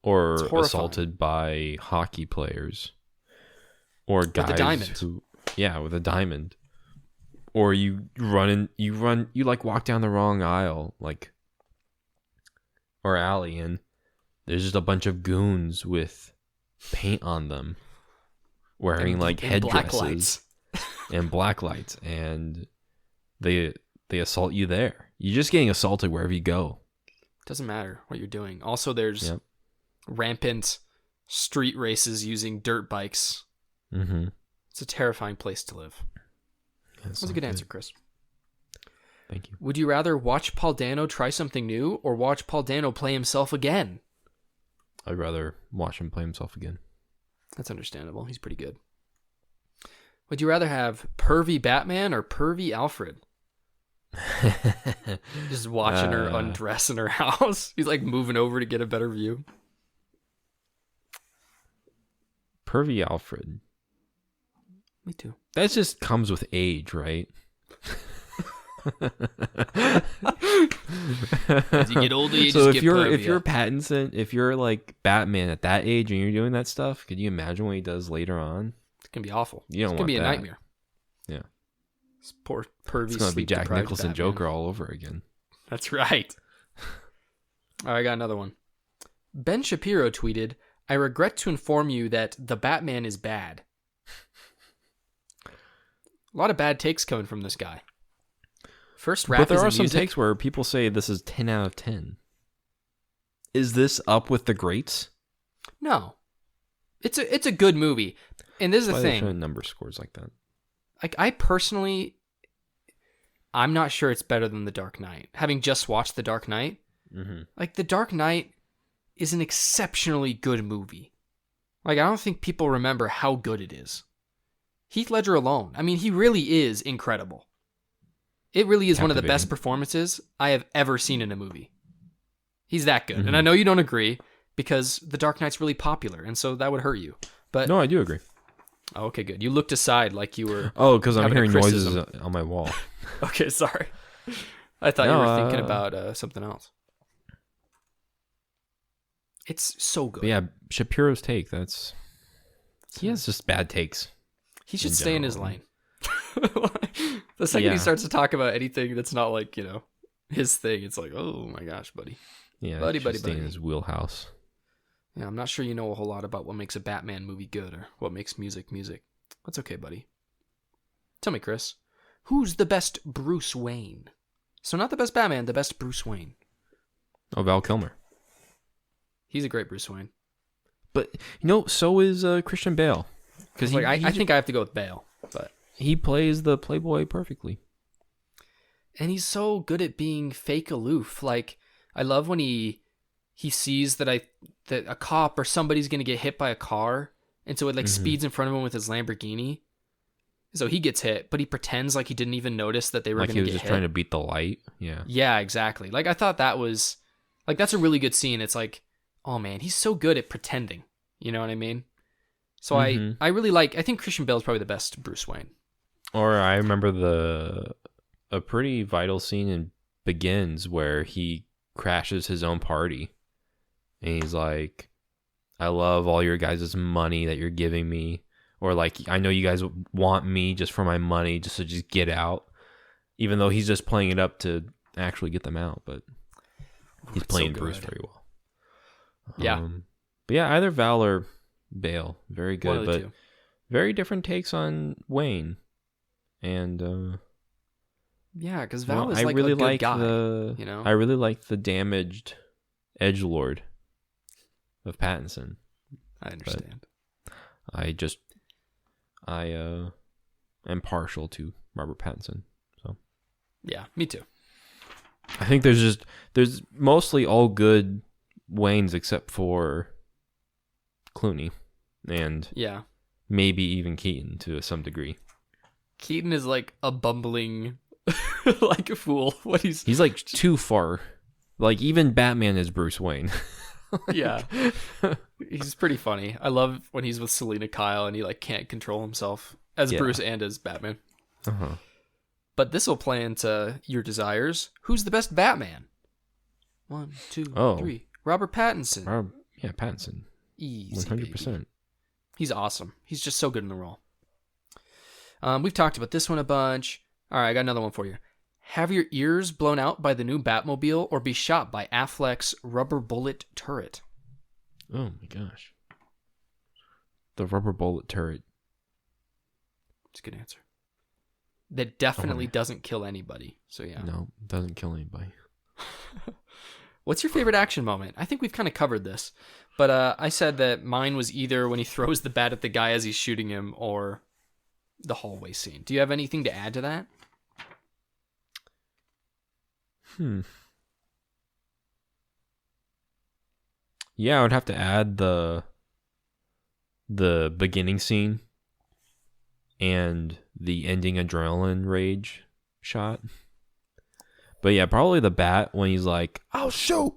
or assaulted by hockey players, or guys with a diamond. With a diamond. Or you like walk down the wrong aisle, like, or alley, and there's just a bunch of goons with paint on them, wearing like headdresses and black lights, and they assault you there. You're just getting assaulted wherever you go. Doesn't matter what you're doing. Also, there's rampant street races using dirt bikes. It's a terrifying place to live. That's a good answer, Chris. Thank you. Would you rather watch Paul Dano try something new or watch Paul Dano play himself again? I'd rather watch him play himself again. That's understandable. He's pretty good. Would you rather have pervy Batman or pervy Alfred? Just watching her undress in her house. He's like moving over to get a better view. Pervy Alfred. Me too. That just comes with age, right? As you get older, you so just if you're Pattinson, if you're like Batman at that age and you're doing that stuff, could you imagine what he does later on? It's gonna be awful. You don't it's want gonna be that. a nightmare. Yeah. This poor pervy. It's gonna be Jack Nicholson Batman. Joker all over again. That's right. All right, I got another one. Ben Shapiro tweeted, "I regret to inform you that the Batman is bad." A lot of bad takes coming from this guy. First rap, but there are some music. takes where people say this is 10 out of 10. Is this up with the greats? No, it's a good movie, and this is the thing. They number scores like that. Like I personally, I'm not sure it's better than The Dark Knight. Having just watched The Dark Knight, like The Dark Knight is an exceptionally good movie. Like I don't think people remember how good it is. Heath Ledger alone, I mean, he really is incredible. It really is one of the best performances I have ever seen in a movie. He's that good. And I know you don't agree because The Dark Knight's really popular, and so that would hurt you. But no, I do agree. Oh, okay, good. You looked aside like you were... Oh, because I'm hearing noises on my wall. Okay, sorry. I thought you were thinking about something else. It's so good. But yeah, Shapiro's take, he has just bad takes. He should stay in his lane. The second he starts to talk about anything that's not like, his thing, it's like, oh my gosh, buddy. Yeah, buddy. Stay in his wheelhouse. Yeah, I'm not sure you know a whole lot about what makes a Batman movie good or what makes music. That's okay, buddy. Tell me, Chris, who's the best Bruce Wayne? So not the best Batman, the best Bruce Wayne. Oh, Val Kilmer. He's a great Bruce Wayne. But, so is Christian Bale. Because I think I have to go with Bale, but he plays the playboy perfectly. And he's so good at being fake aloof. Like, I love when he sees that a cop or somebody's gonna get hit by a car, and so it like speeds in front of him with his Lamborghini. So he gets hit, but he pretends like he didn't even notice that they were like gonna get hit. Like he was just trying to beat the light. Yeah. Yeah, exactly. Like I thought that was like that's a really good scene. It's like, oh man, he's so good at pretending. You know what I mean? So I really I think Christian Bale is probably the best Bruce Wayne. Or I remember a pretty vital scene in Begins where he crashes his own party. And he's like, I love all your guys' money that you're giving me. Or like, I know you guys want me just for my money, just to just get out. Even though he's just playing it up to actually get them out. But he's playing so Bruce very well. Yeah. But yeah, either Val or Bale. Very good. But two. Very different takes on Wayne. And yeah, because Val is I like really a good like guy, you know? I really like the damaged edgelord of Pattinson. I understand. I am partial to Robert Pattinson. So yeah, me too. I think there's mostly all good Waynes except for Clooney and maybe even Keaton to some degree. Keaton is like a bumbling like a fool. He's like too far. Like even Batman is Bruce Wayne. Yeah. He's pretty funny. I love when he's with Selena Kyle and he like can't control himself as Bruce and as Batman. Uh-huh. But this will play into your desires. Who's the best Batman? 1, 2, 3. Robert Pattinson. Yeah, Pattinson. Easy, 100%. baby. He's awesome. He's just so good in the role. We've talked about this one a bunch. All right, I got another one for you. Have your ears blown out by the new Batmobile or be shot by Affleck's rubber bullet turret? Oh my gosh. The rubber bullet turret. That's a good answer. That definitely doesn't kill anybody. So yeah. No, it doesn't kill anybody. What's your favorite action moment? I think we've kind of covered this. But I said that mine was either when he throws the bat at the guy as he's shooting him or the hallway scene. Do you have anything to add to that? Yeah, I would have to add the beginning scene and the ending adrenaline rage shot. But yeah, probably the bat when he's like, I'll shoot.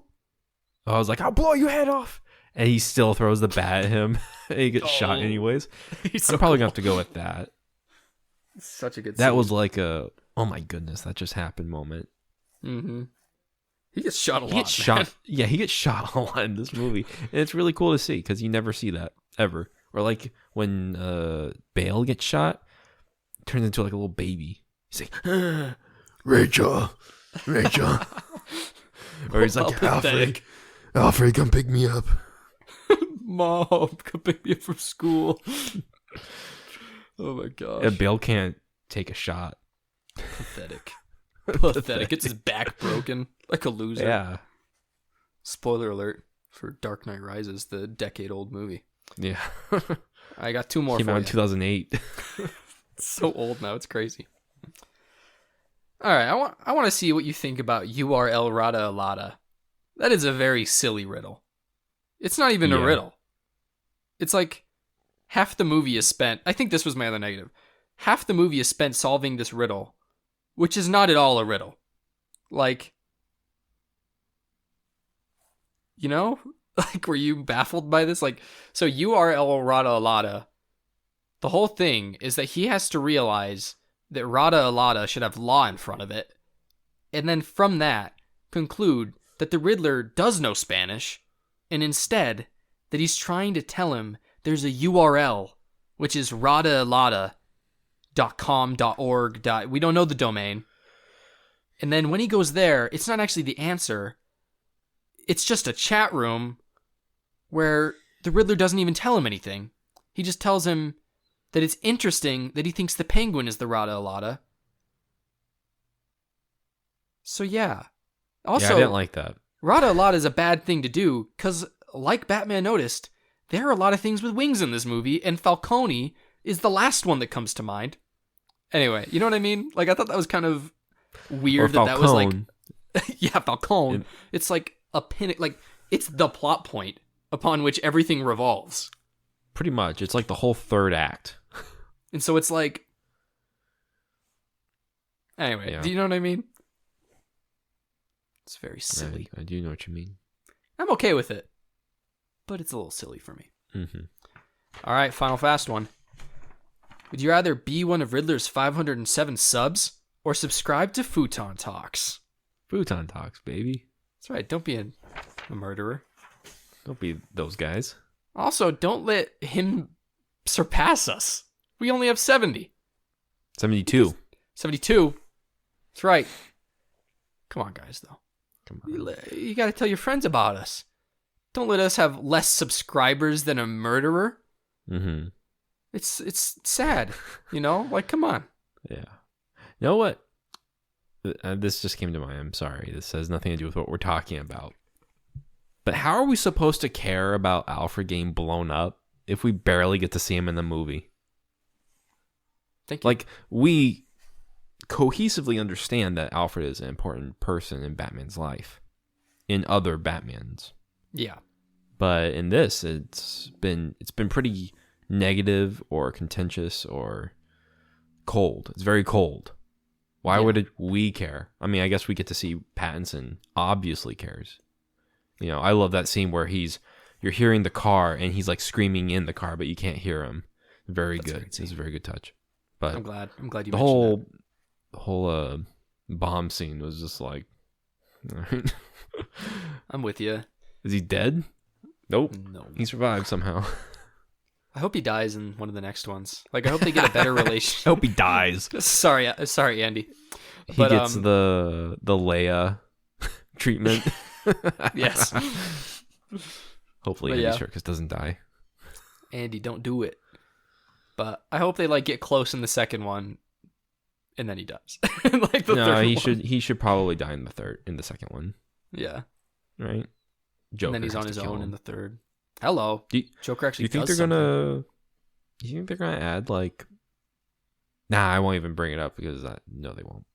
I was like, I'll blow your head off. And he still throws the bat at him. And he gets shot anyways. I'm probably going to have to go with that. Such a good That scene. was like a, oh my goodness, that just happened moment. Mm-hmm. He gets shot a lot. He gets shot. Yeah, he gets shot a lot in this movie. And it's really cool to see because you never see that ever. Or like when Bale gets shot, turns into like a little baby. He's like, Rachel. Or he's like, Alfred, come pick me up. Mom, come pick me up from school. Oh my gosh. And Bale can't take a shot. Pathetic. Pathetic. Gets his back broken like a loser. Yeah. Spoiler alert for Dark Knight Rises, the decade-old movie. Yeah. I got two more Came for out you. in 2008. It's so old now. It's crazy. All right. I want to see what you think about URL Rada Alada. That is a very silly riddle. It's not even a riddle. It's like half the movie is spent. I think this was my other negative. Half the movie is spent solving this riddle, which is not at all a riddle. Like, you know? Like, were you baffled by this? Like, so URL Rada Alada, the whole thing is that he has to realize that Rada Alada should have law in front of it. And then from that, conclude that the Riddler does know Spanish, and instead, that he's trying to tell him there's a URL, which is radaalada.com.org. We don't know the domain. And then when he goes there, it's not actually the answer. It's just a chat room where the Riddler doesn't even tell him anything. He just tells him that it's interesting that he thinks the Penguin is the Rada Alada. So yeah. Also, I didn't like that. Rada Alada is a bad thing to do because, like Batman noticed, there are a lot of things with wings in this movie, and Falcone is the last one that comes to mind. Anyway, you know what I mean? Like, I thought that was kind of weird that was like... yeah, Falcone. It's like a pin... Like, it's the plot point upon which everything revolves. Pretty much. It's like the whole third act. And so it's like... Anyway, do you know what I mean? It's very silly. I do know what you mean. I'm okay with it, but it's a little silly for me. Mm-hmm. All right, final fast one. Would you rather be one of Riddler's 507 subs or subscribe to Futon Talks? Futon Talks, baby. That's right. Don't be a murderer. Don't be those guys. Also, don't let him surpass us. We only have 70. 72. 72? That's right. Come on, guys, though. Come on. You got to tell your friends about us. Don't let us have less subscribers than a murderer. Mm-hmm. It's sad, you know? Like, come on. Yeah. You know what? This just came to mind. I'm sorry. This has nothing to do with what we're talking about. But how are we supposed to care about Alfred getting blown up if we barely get to see him in the movie? Thank you. Like, we cohesively understand that Alfred is an important person in Batman's life. In other Batmans. Yeah. But in this, it's been pretty negative or contentious or cold. It's very cold. Why would we care? I mean, I guess we get to see Pattinson obviously cares. You know, I love that scene where you're hearing the car and he's like screaming in the car, but you can't hear him. Very good. It's a very good touch. But I'm glad you mentioned the whole bomb scene was just like, I'm with you. Is he dead? Nope. No. He survived somehow. I hope he dies in one of the next ones. Like, I hope they get a better relationship. I hope he dies. Sorry, Andy. He gets the Leia treatment. Yes. Hopefully Andy Serkis doesn't die. Andy, don't do it. But I hope they like get close in the second one, and then he dies. Like the third one. He should probably die in the second one. Yeah. Right. Joker and then he's on his own in the third. Hello. Joker actually. Do you think they're gonna add like? Nah, I won't even bring it up because no, they won't.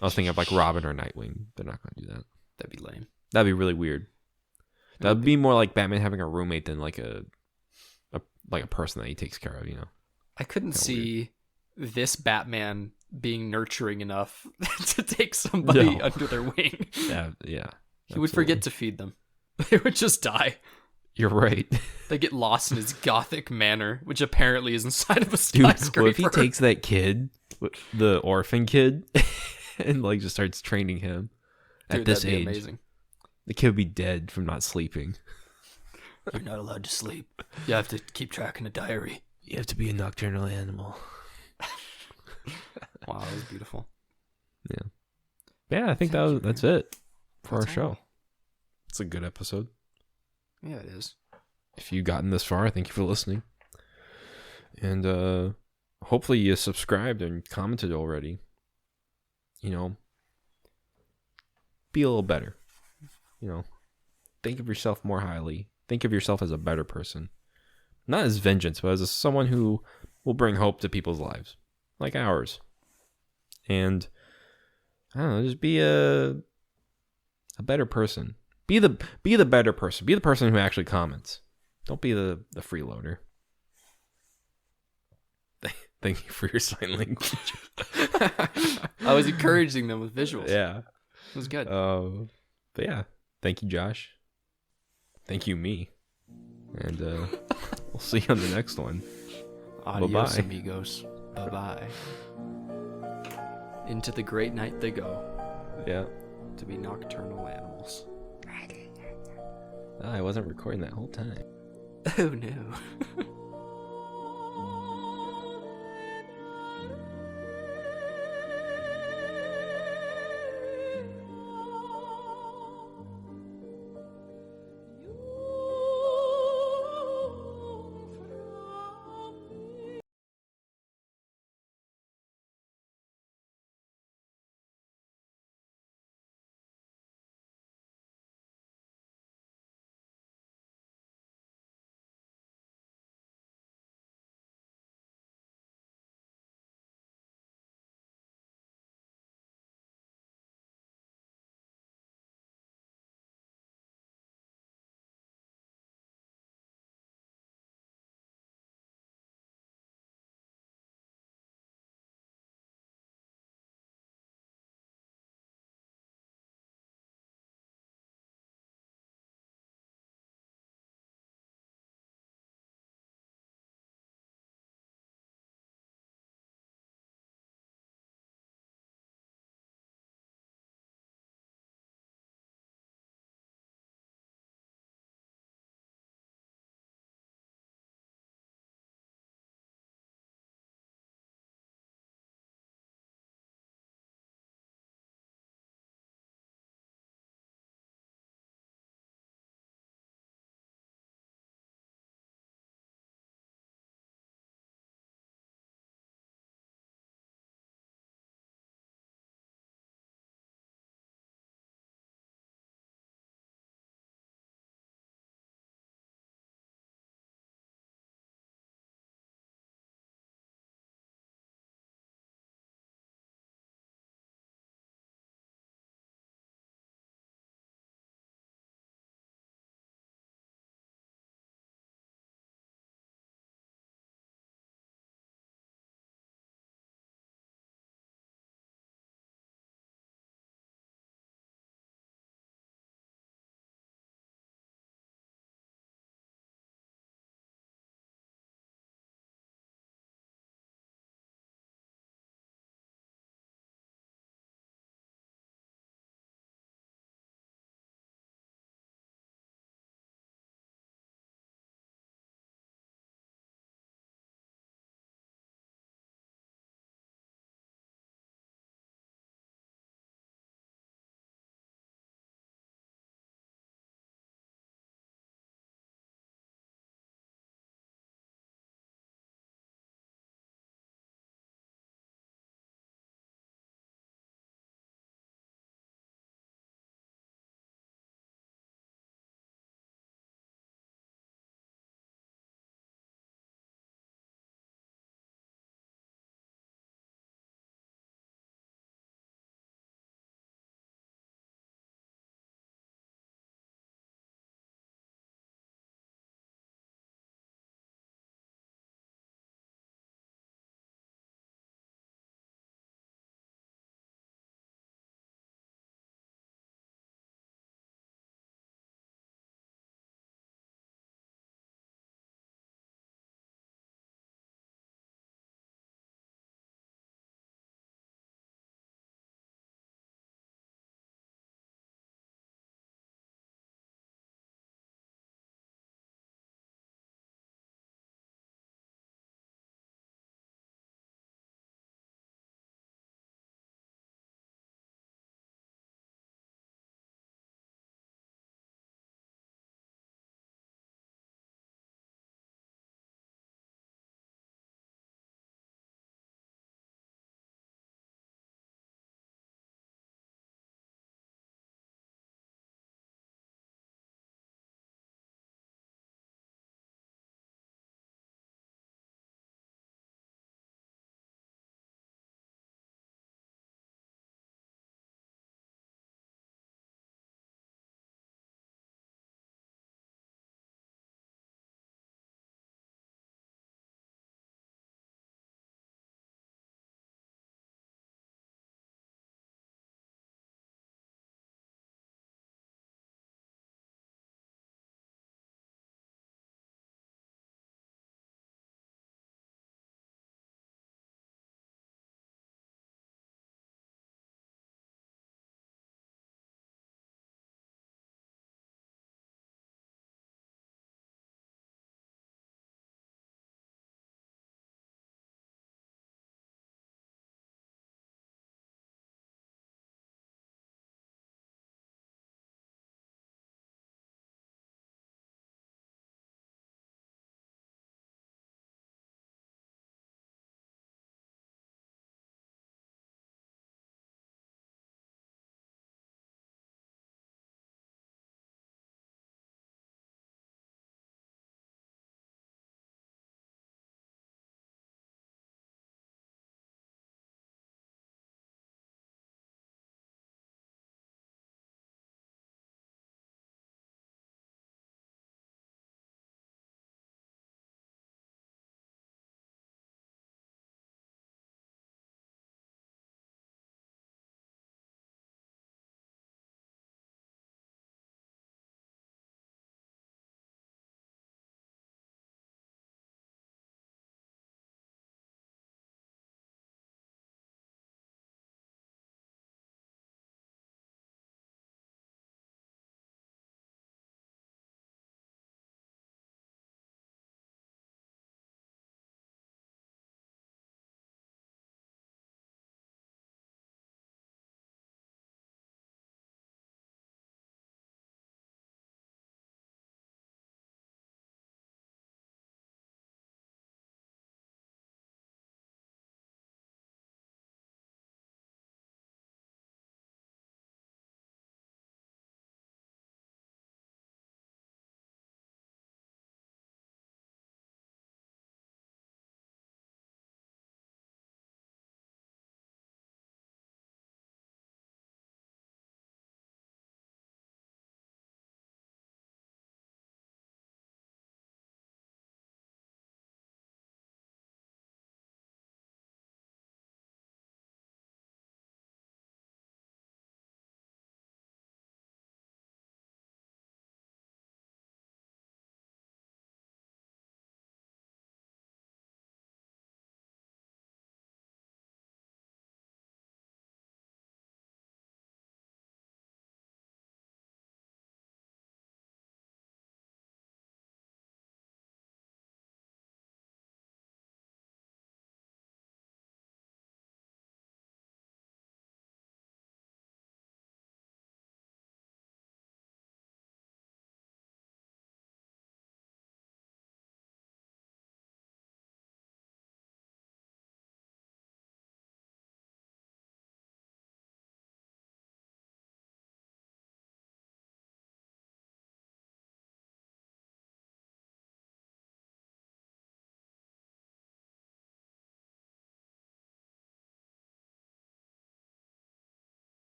I was thinking of like Robin or Nightwing. They're not gonna do that. That'd be lame. That'd be really weird. That'd be more like Batman having a roommate than like a person that he takes care of. You know. I couldn't see this Batman being nurturing enough to take somebody under their wing. Yeah. He would forget to feed them. They would just die. You're right. They get lost in his gothic manor, which apparently is inside of a skyscraper. Dude, what if he takes that kid, the orphan kid, and like just starts training him at this age? Amazing. The kid would be dead from not sleeping. You're not allowed to sleep. You have to keep track in a diary. You have to be a nocturnal animal. Wow, that was beautiful. Yeah, I think that's it for our show. It's a good episode. Yeah, it is. If you've gotten this far, thank you for listening. And hopefully you subscribed and commented already. You know, be a little better. You know, think of yourself more highly. Think of yourself as a better person. Not as vengeance, but as someone who will bring hope to people's lives. Like ours. And, I don't know, just be a better person. Be the better person. Be the person who actually comments. Don't be the freeloader. Thank you for your sign language. I was encouraging them with visuals. Yeah. It was good. But yeah, thank you, Josh. Thank you, me. And we'll see you on the next one. Adios, amigos. Bye-bye. Into the great night they go. Yeah. To be nocturnal animals. I wasn't recording that whole time. Oh no.